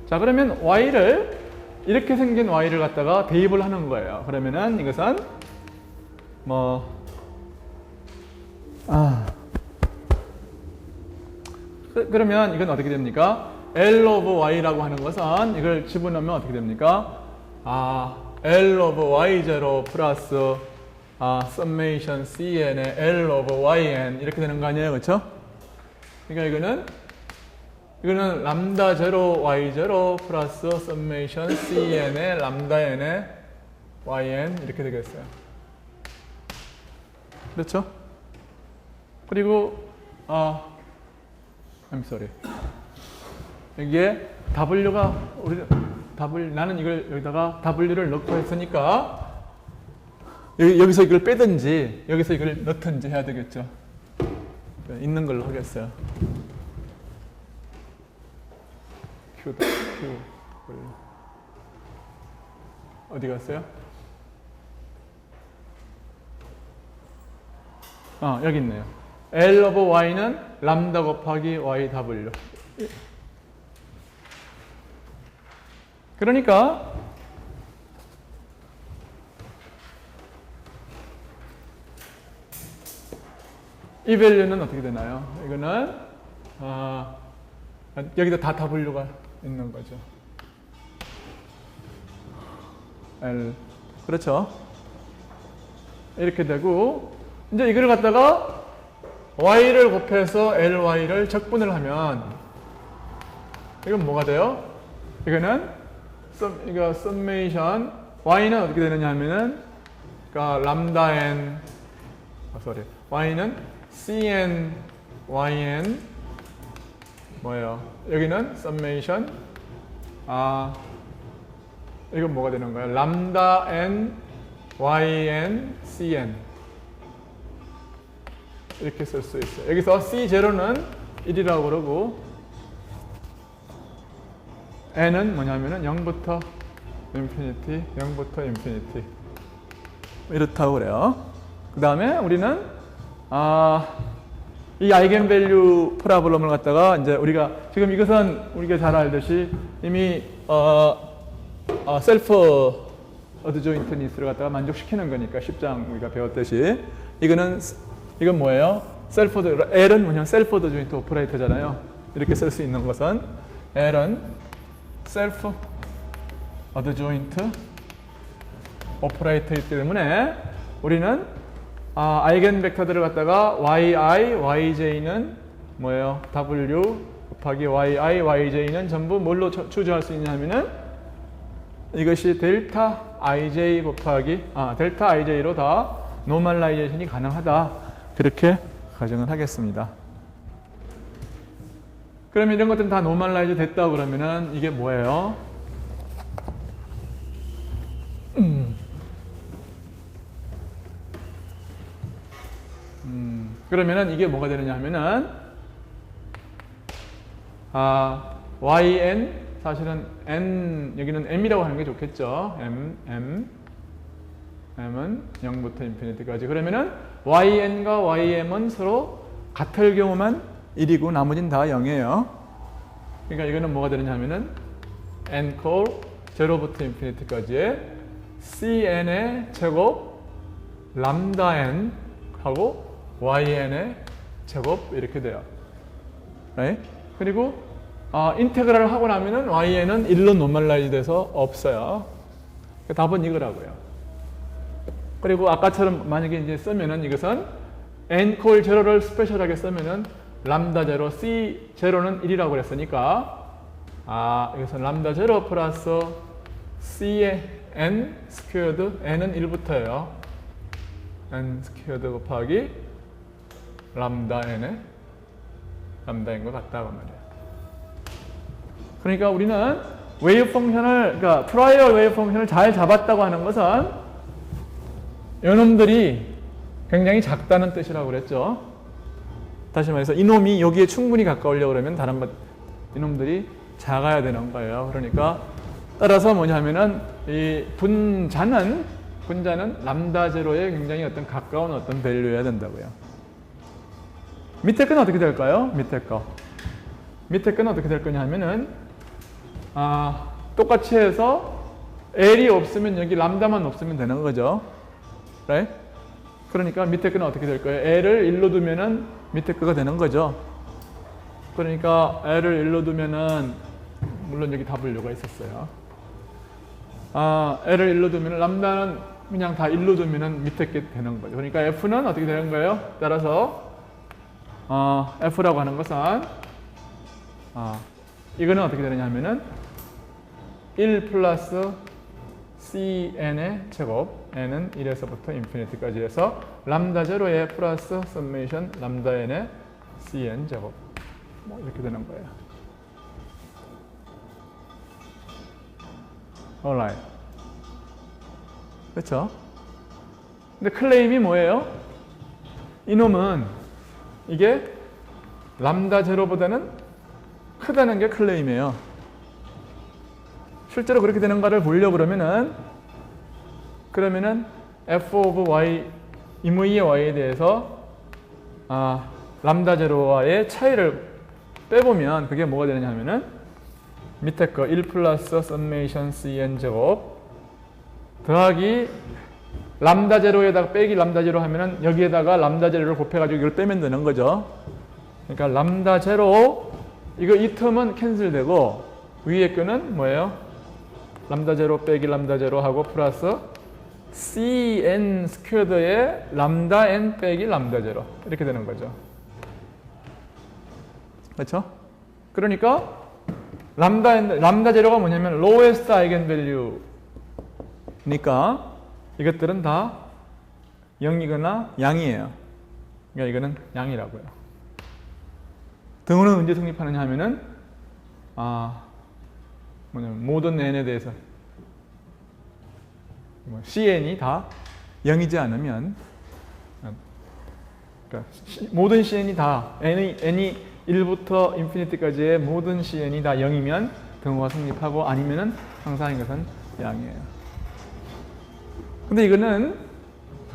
A: 자, 그러면 y를 이렇게 생긴 y를 갖다가 대입을 하는 거예요. 그러면은 이것은 그러면 이건 어떻게 됩니까? L of y라고 하는 것은 이걸 집어넣으면 어떻게 됩니까? L of y0 플러스 summation cn의 L of yn 이렇게 되는 거 아니에요, 그렇죠? 그러니까 이거는 람다 0 y0 플러스 summation cn의 람다 n의 yn 이렇게 되겠어요. 그렇죠? 그리고 I'm sorry. 여기에 w가 나는 이걸 여기다가 w를 넣고 했으니까 여기서 이걸 빼든지 여기서 이걸 넣든지 해야 되겠죠. 있는 걸로 하겠어요. Q 어디 갔어요? 여기 있네요. L of y는 람다 곱하기 yw. 그러니까 이 밸류는 어떻게 되나요? 이거는 여기다 다 w가 있는 거죠. L 그렇죠? 이렇게 되고 이제 이걸 갖다가 y를 곱해서 ly를 적분을 하면 이건 뭐가 돼요? 이거는 이거 summation y는 어떻게 되느냐 하면은 그러니까 람다 n y는 cn yn 뭐예요? 여기는 summation 이건 뭐가 되는 거예요? 람다 n yn cn 이렇게 쓸 수 있어요. 여기서 C0는 1이라고 그러고 n은 뭐냐면은 0부터 인피니티, 0부터 인피니티 이렇다고 그래요. 그 다음에 우리는 이 아이겐밸류 프로블럼을 갖다가 이제 우리가 지금 이것은 우리가 잘 알듯이 이미 셀프 어드조인트니스를 갖다가 만족시키는 거니까 10장 우리가 배웠듯이 이건 뭐예요? L은 뭐냐면 셀프 어드조인트 오퍼레이터잖아요. 이렇게 쓸 수 있는 것은 L은 셀프 어드조인트 오퍼레이터이기 때문에 우리는 아이겐 벡터들을 갖다가 yi, yj는 뭐예요? w 곱하기 yi, yj는 전부 뭘로 추정할 수 있냐면은 이것이 델타 ij 곱하기 델타 ij로 다 노멀라이제이션이 가능하다. 그렇게 가정을 하겠습니다. 그러면 이런 것들은 다 노멀라이즈 됐다고 그러면은 이게 뭐예요? 그러면은 이게 뭐가 되느냐 하면은 yn 사실은 n 여기는 m이라고 하는 게 좋겠죠. m은 0부터 인피니티까지. 그러면은 yn과 ym은 서로 같을 경우만 1이고 나머지는 다 0이에요. 그러니까 이거는 뭐가 되느냐 하면은 n 콜 0부터 인피니티까지의 cn의 제곱 람다 n 하고 yn의 제곱 이렇게 돼요. right? 그리고 인테그랄을 하고 나면은yn은 1로 노멀라이즈 돼서 없어요. 답은 이거라고요. 그리고 아까처럼 만약에 이제 쓰면은 이것은 n 콜 0를 스페셜하게 쓰면은 람다 0, c 0는 1이라고 그랬으니까 이것은 람다 0 플러스 c의 n 스퀘어드 n은 1부터예요. n 스퀘어드 곱하기 람다 n의 람다 n과 같다고 말이에요. 그러니까 우리는 웨이브 펑션을 그러니까 트라이얼 웨이브 펑션을 잘 잡았다고 하는 것은 이놈들이 굉장히 작다는 뜻이라고 그랬죠. 다시 말해서 이놈이 여기에 충분히 가까우려고 그러면 이놈들이 작아야 되는 거예요. 그러니까 따라서 뭐냐면은 이 분자는 람다 제로에 굉장히 어떤 가까운 어떤 밸류여야 된다고요. 밑에 건 어떻게 될까요? 밑에 건 어떻게 될 거냐 하면은 똑같이 해서 L이 없으면 여기 람다만 없으면 되는 거죠. right? 그러니까 밑에 거는 어떻게 될 거예요? L을 1로 두면은 밑에 거가 되는 거죠. 그러니까 L을 1로 두면은 물론 여기 W 가 있었어요. L을 1로 두면은 람다는 그냥 다 1로 두면은 밑에 게 되는 거죠. 그러니까 F는 어떻게 되는 거예요? 따라서 F라고 하는 것은 이거는 어떻게 되느냐 하면은 1 플러스 CN의 제곱, n은 1에서부터 인피니티까지 해서 람다 제로의 플러스 서메이션 람다 n의 CN 제곱, 뭐 이렇게 되는 거예요. alright. 그렇죠? 근데 클레임이 뭐예요? 이놈은 이게 람다 제로보다는 크다는 게 클레임이에요. 실제로 그렇게 되는가를 보려고 그러면은 f of y 임의의 y에 대해서 람다 제로와의 차이를 빼보면 그게 뭐가 되느냐 하면은 밑에 거 1 플러스 서메이션 cn 제곱 더하기 람다 제로에다가 빼기 람다 제로 하면은 여기에다가 람다 제로를 곱해가지고 이걸 빼면 되는 거죠. 그러니까 람다 제로 이거 이 텀은 캔슬되고 위에 거는 뭐예요? 람다 제로 빼기 람다 제로 하고 플러스 cn 스퀘어드의 람다 n 빼기 람다 제로 이렇게 되는 거죠. 그렇죠? 그러니까 람다 제로가 뭐냐면 lowest eigenvalue니까 이것들은 다 0이거나 양이에요. 그러니까 이거는 양이라고요. 등호는 언제 성립하느냐 하면은 모든 n에 대해서 cn이 다 0이지 않으면 그러니까 모든 cn이 다 n이 1부터 인피니티까지의 모든 cn이 다 0이면 등호가 성립하고 아니면은 항상 이것은 양이에요. 근데 이거는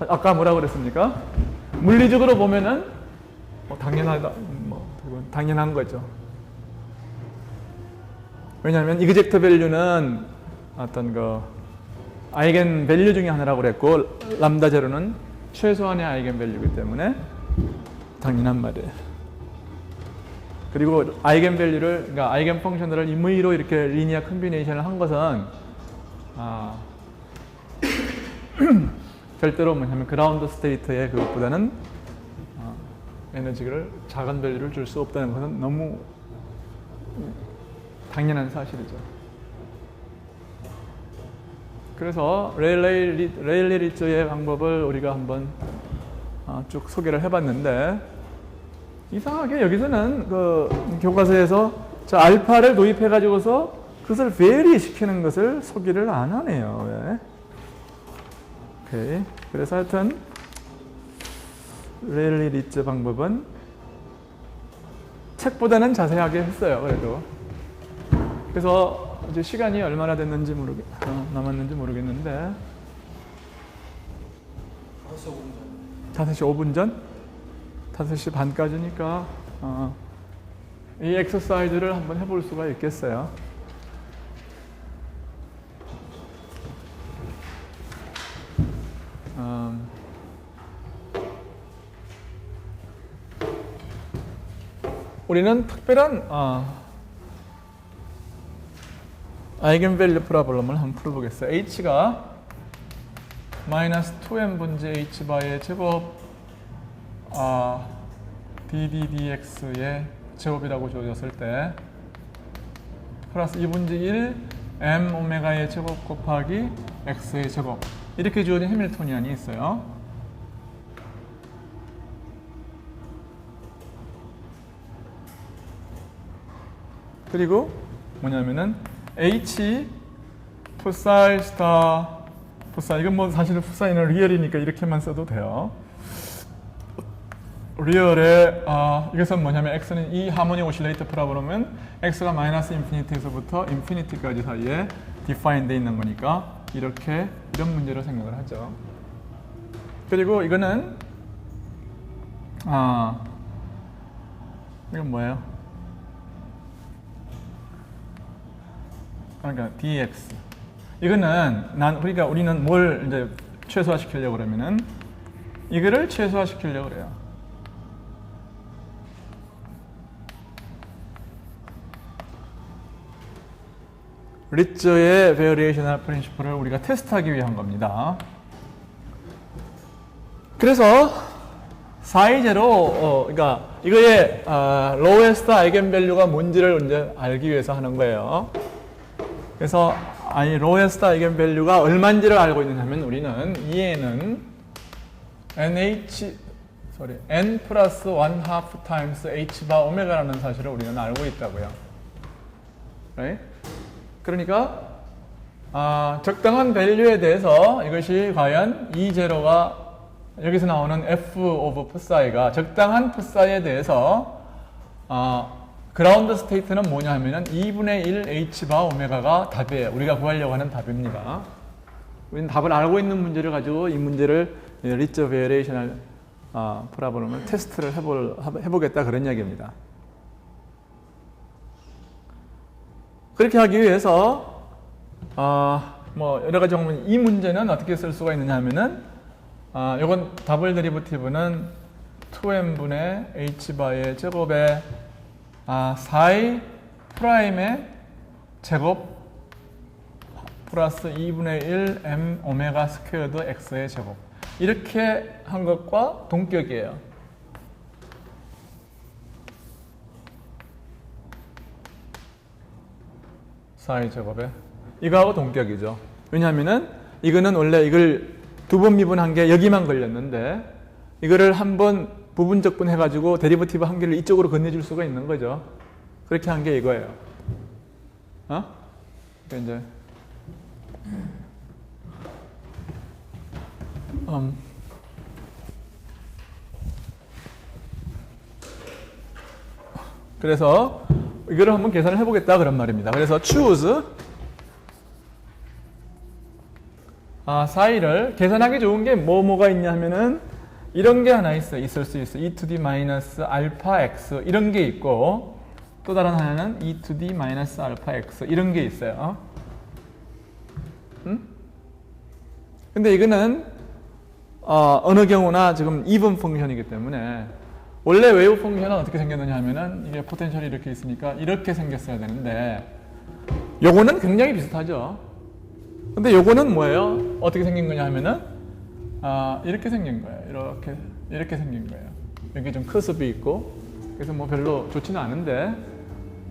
A: 아까 뭐라고 그랬습니까? 물리적으로 보면은 당연한 거죠. 왜냐하면 이그젝트 밸류는 어떤 아이겐 밸류 중에 하나라고 그랬고 람다 제로는 최소한의 아이겐 밸류이기 때문에 당연한 말이에요. 그리고 아이겐 밸류를 그러니까 아이겐 펑션들을 임의로 이렇게 리니어 컨비네이션을 한 것은 절대로 뭐냐면 그라운드 스테이트의 그것보다는 에너지를 작은 밸류를 줄 수 없다는 것은 너무 당연한 사실이죠. 그래서 레일리 리츠의 방법을 우리가 한번 쭉 소개를 해봤는데 이상하게 여기서는 그 교과서에서 저 알파를 도입해가지고서 그것을 베리 시키는 것을 소개를 안 하네요. 왜? 오케이. 그래서 하여튼 레일리 리츠 방법은 책보다는 자세하게 했어요. 그래도. 그래서 이제 시간이 얼마나 됐는지 남았는지 모르겠는데 5시 5분 전? 5시 반까지니까 이 엑서사이즈를 한번 해볼 수가 있겠어요. 우리는 특별한 아이겐밸류 프로블럼을 한번 풀어보겠어요. h가 마이너스 2n 분의 h 바의 제곱 ddx의 제곱이라고 주어졌을 때 플러스 2분의 1 m 오메가의 제곱 곱하기 x의 제곱 이렇게 주어진 해밀토니안이 있어요. 그리고 뭐냐면은 h 풋사이 스타 풋사이 이건 뭐 사실은 풋사이는 리얼이니까 이렇게만 써도 돼요. 리얼에 이것은 뭐냐면 x는 이 하모닉 오실레이터 프로블럼은 x가 마이너스 인피니티에서부터 인피니티까지 사이에 디파인 돼 있는 거니까 이런 문제로 생각을 하죠. 그리고 이거는 이건 뭐예요? 그러니까 dx. 이거는 그러니까 우리는 뭘 이제 최소화시키려고 그러면은 이거를 최소화시키려고 그래요. 리츠의 베어리에이셔널 프린시플을 우리가 테스트하기 위한 겁니다. 그래서 사이제로 그러니까 이거의 로에스트 아이겐밸류가 뭔지를 이제 알기 위해서 하는 거예요. 그래서 로에스트 아이겐밸류가 얼마인지를 알고 있느냐면 우리는 이에는 n 플러스 1/2 타임스 h바 오메가라는 사실을 우리는 알고 있다고요. right? 그러니까 적당한 밸류에 대해서 이것이 과연 E0가 여기서 나오는 f 오브 psi가 적당한 psi에 대해서 그라운드 스테이트는 뭐냐 하면은 2분의 1 h바 오메가가 답이에요. 우리가 구하려고 하는 답입니다. 우리는 답을 알고 있는 문제를 가지고 이 문제를 리츠 베어레이셔널 프로블럼을 테스트를 해보겠다 그런 이야기입니다. 그렇게 하기 위해서 뭐 여러 가지 경우는 이 문제는 어떻게 쓸 수가 있느냐 하면은 요건 더블 데리버티브는 2n분의 h바의 제곱에 4i 프라임의 제곱 플러스 2분의 1 m 오메가 스퀘어드 x의 제곱 이렇게 한 것과 동격이에요. 4i 제곱에 이거하고 동격이죠. 왜냐하면은 이거는 원래 이걸 두 번 미분한 게 여기만 걸렸는데 이거를 한 번 부분적분 해가지고 데리버티브 한 개를 이쪽으로 건네줄 수가 있는 거죠. 그렇게 한 게 이거예요. 그러니까 이제 그래서 이거를 한번 계산을 해보겠다 그런 말입니다. 그래서 choose 사이를 계산하기 좋은 게 뭐가 있냐 하면은 이런 게 하나 있을 수 있어. e to d 마이너스 알파 x 이런 게 있고 또 다른 하나는 e to d 마이너스 알파 x 이런 게 있어요. 근데 이거는 어느 경우나 지금 even 펑션이기 때문에 원래 웨이브 펑션은 어떻게 생겼느냐 하면은 이게 포텐셜이 이렇게 있으니까 이렇게 생겼어야 되는데 요거는 굉장히 비슷하죠. 근데 요거는 뭐예요? 어떻게 생긴 거냐 하면은 이렇게 생긴 거예요. 이렇게 생긴 거예요. 여기 좀 커습이 있고 그래서 뭐 별로 좋지는 않은데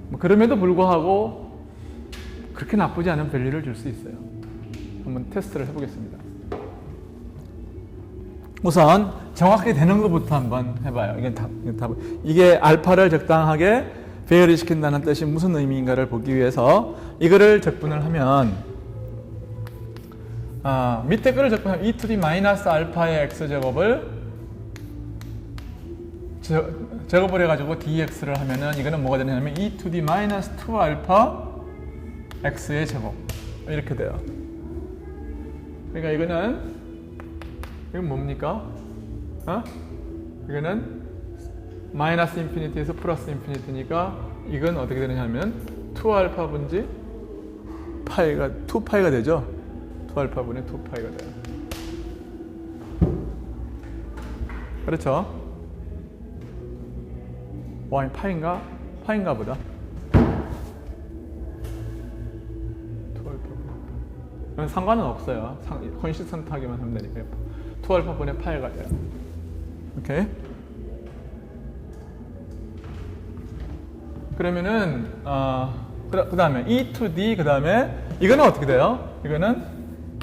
A: 뭐 그럼에도 불구하고 그렇게 나쁘지 않은 밸류를 줄 수 있어요. 한번 테스트를 해보겠습니다. 우선 정확하게 되는 것부터 한번 해봐요. 이게 알파를 적당하게 배열이 시킨다는 뜻이 무슨 의미인가를 보기 위해서 이거를 적분을 하면 밑에 거를 적분하면 e to d 마이너스 알파의 x제곱을 제곱을 해가지고 dx를 하면은 이거는 뭐가 되냐면 e to d 마이너스 2알파 x의 제곱 이렇게 돼요. 그러니까 이건 뭡니까? 이거는 마이너스 인피니티에서 플러스 인피니티니까 이건 어떻게 되느냐면 2알파 분지 파이가 2파이가 되죠. 2알파분의 2파이가 돼요. 그렇죠? 파인가? 파인가 보다. 2알파분의 상관은 없어요. 컨시스턴트하게만 하면 되니까 2알파분의 파이가 돼요. 오케이? 그러면은 그 다음에 e to d 그 다음에 이거는 어떻게 돼요? 이거는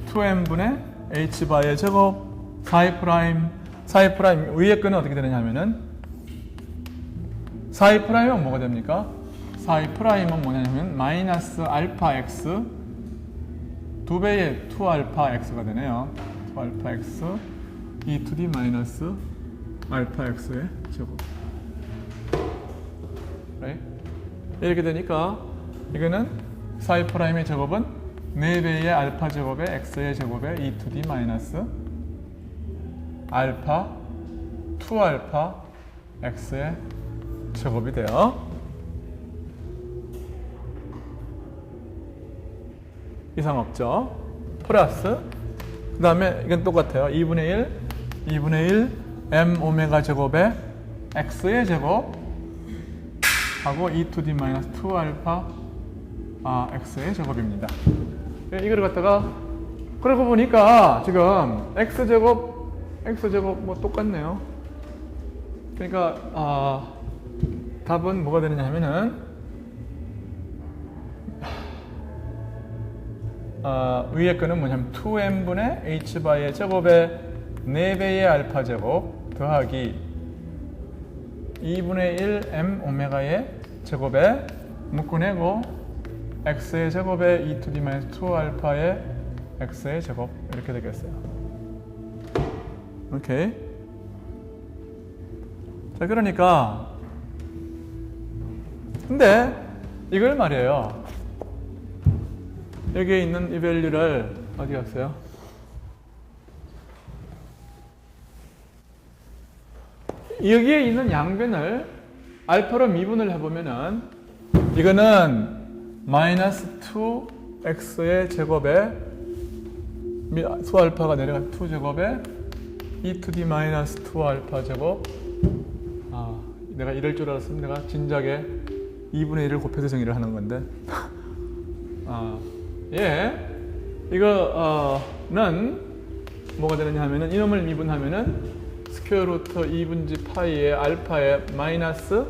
A: 2n분의 h바의 제곱 4i' 위에 거는 어떻게 되느냐 하면은 4i'은 뭐가 됩니까? 4i'은 뭐냐면 마이너스 알파 x 2배의 2알파 x가 되네요. 2알파 x e to d 마이너스 알파 x의 제곱 이렇게 되니까 이거는 4i'의 제곱은 4배의 알파 제곱에 x의 제곱에 e to d 마이너스 알파 2알파 x의 제곱이 돼요. 이상 없죠? 플러스 그 다음에 이건 똑같아요. 2분의 1 m 오메가 제곱에 x의 제곱 하고 e to d 마이너스 2 알파 x의 제곱입니다. 이거를 갖다가 그러고 보니까 지금 x제곱 뭐 똑같네요. 그러니까 답은 뭐가 되느냐 하면은 위에 거는 뭐냐면 2m분의 h바의 제곱의 4배의 알파 제곱 더하기 2분의 1 m 오메가의 제곱에 묶어내고 x의 제곱에 e to d 마이너스 2 알파의 x의 제곱 이렇게 되겠어요. 오케이. 자, 그러니까 근데 이걸 말이에요. 여기에 있는 이 밸류를 어디 갔어요? 여기에 있는 양변을 알파로 미분을 해보면은 이거는 마이너스 2x의 제곱에 수알파가 내려간 2제곱에 e to d 마이너스 2알파 제곱 내가 이럴 줄 알았으면 내가 진작에 2분의 1을 곱해서 정의를 하는 건데 이거는 뭐가 되느냐 하면은 이놈을 미분하면은 스퀘어 루트 2분지 파이의 알파의 마이너스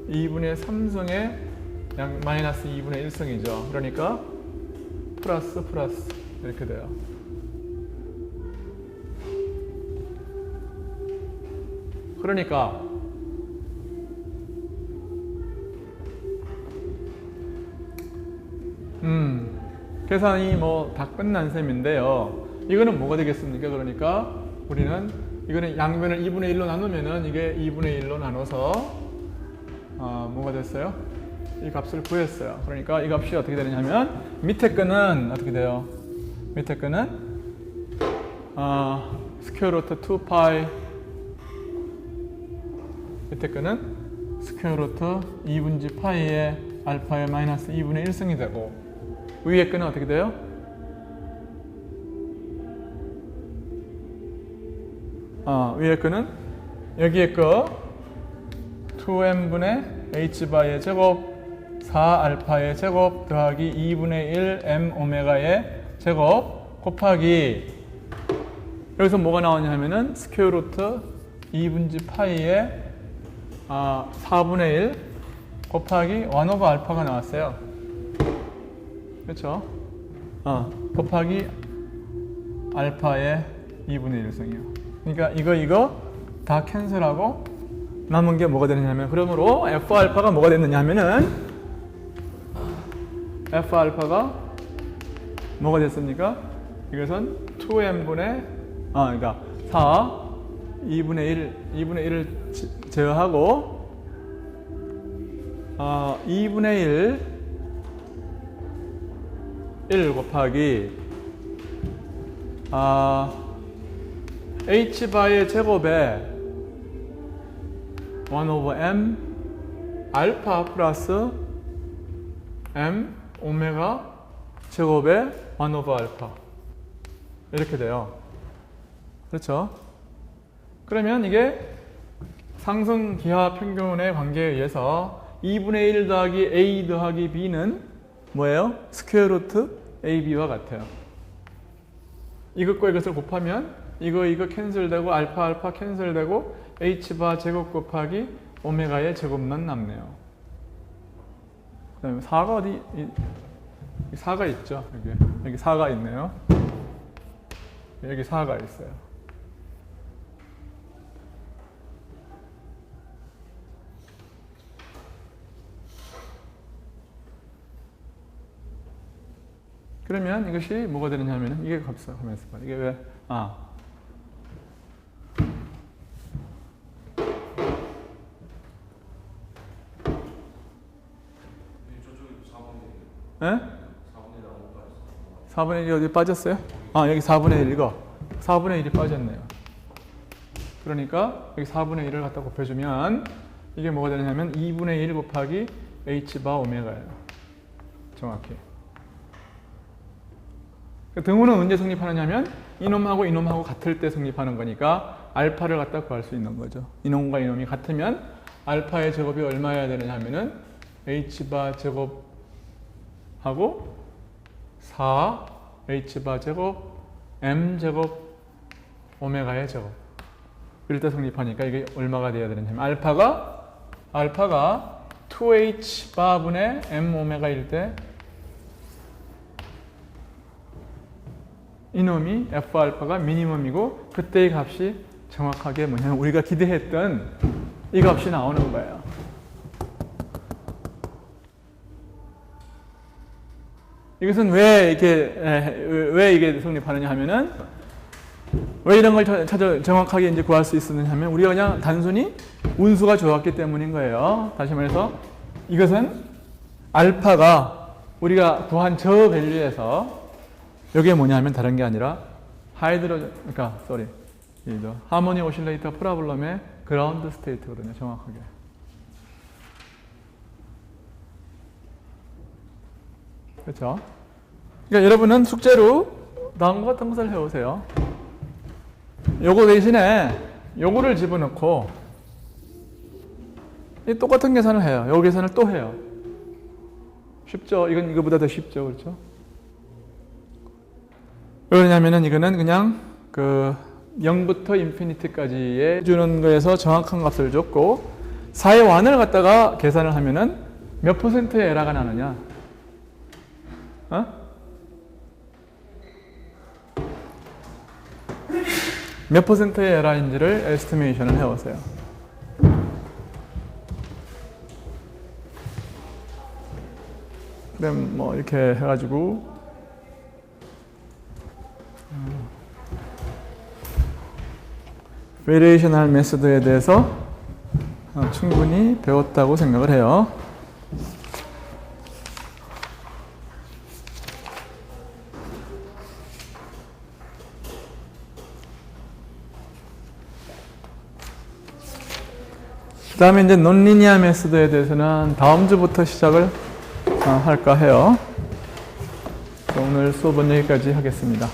A: 2분의 3승의 마이너스 2분의 1승이죠. 그러니까 플러스 이렇게 돼요. 그러니까 계산이 뭐 다 끝난 셈인데요. 이거는 뭐가 되겠습니까? 그러니까 우리는 이거는 양변을 2분의 1로 나누면은 이게 2분의 1로 나눠서 뭐가 됐어요? 이 값을 구했어요. 그러니까 이 값이 어떻게 되느냐 하면 밑에 거는 어떻게 돼요? 밑에 거는 스퀘어 루트 2파이 밑에 거는 스퀘어 루트 2분지 파이의 알파의 마이너스 2분의 1승이 되고 위에 거는 어떻게 돼요? 위에 거는 여기에 거 2m분의 h바의 제곱 4알파의 제곱 더하기 2분의 1 m 오메가의 제곱 곱하기 여기서 뭐가 나오냐 하면은 스퀘어 루트 2분지 파이의 4분의 1 곱하기 1 오버 알파가 나왔어요. 그렇죠? 곱하기 알파의 2분의 1승이요. 그러니까 이거 다 캔슬하고 남은 게 뭐가 되느냐면 그러므로 f 알파가 뭐가 됐느냐 하면은 f 알파가 뭐가 됐습니까? 이것은 2m분의 그러니까 2분의 1을 제어하고 2분의 1 곱하기 h바의 제곱에 1 over m 알파 플러스 m 오메가 제곱에 1 over 알파 이렇게 돼요. 그렇죠? 그러면 이게 상승 기하 평균의 관계에 의해서 2분의 1 더하기 a 더하기 b는 뭐예요? 스퀘어 루트 ab와 같아요. 이것과 이것을 곱하면 이거 캔슬되고 알파 캔슬되고 h바 제곱 곱하기 오메가의 제곱만 남네요. 그 다음에 4가 어디 4가 있죠. 여기 4가 있네요. 여기 4가 있어요. 그러면 이것이 뭐가 되느냐 하면 이게 값이요. 이게 왜? 네? 4분의 1이 어디 빠졌어요? 여기 4분의 1 이거 4분의 1이 빠졌네요. 그러니까 여기 4분의 1을 갖다 곱해주면 이게 뭐가 되냐면 2분의 1 곱하기 h바 오메가예요. 정확히. 등호는 언제 성립하느냐면 이놈하고 이놈하고 같을 때 성립하는 거니까 알파를 갖다 구할 수 있는 거죠. 이놈과 이놈이 같으면 알파의 제곱이 얼마여야 되느냐 하면은 h바 제곱하고 4 h바 제곱 m 제곱 오메가의 제곱 이럴 때 성립하니까 이게 얼마가 돼야 되느냐 하면 알파가 2h 바분의 m 오메가일 때 이놈이 f 알파가 미니멈이고 그때의 값이 정확하게 뭐냐면 우리가 기대했던 이 값이 나오는 거예요. 이것은 왜 이게 성립하느냐 하면은 왜 이런 걸 정확하게 이제 구할 수 있었느냐 하면 우리가 그냥 단순히 운수가 좋았기 때문인 거예요. 다시 말해서 이것은 알파가 우리가 구한 저 밸류에서 이게 뭐냐면 다른 게 아니라 하모니 오실레이터 프로블럼의 그라운드 스테이트거든요. 정확하게. 그렇죠? 그러니까 여러분은 숙제로 다음 같은 것을 해오세요. 요거 대신에 요거를 집어넣고 이 똑같은 계산을 해요. 요 계산을 또 해요. 쉽죠? 이건 이거보다 더 쉽죠. 그렇죠? 왜 그러냐면은 이거는 그냥 그 0부터 인피니티까지에 주는 거에서 정확한 값을 줬고 4의 완을 갖다가 계산을 하면은 몇 퍼센트의 에러가 나느냐? 몇 퍼센트의 에러인지를 에스티메이션을 해오세요. 그럼 뭐 이렇게 해가지고 베리에이셔널 메소드에 대해서 충분히 배웠다고 생각을 해요. 그 다음에 이제 논리니아 메소드에 대해서는 다음 주부터 시작을 할까 해요. 오늘 수업은 여기까지 하겠습니다.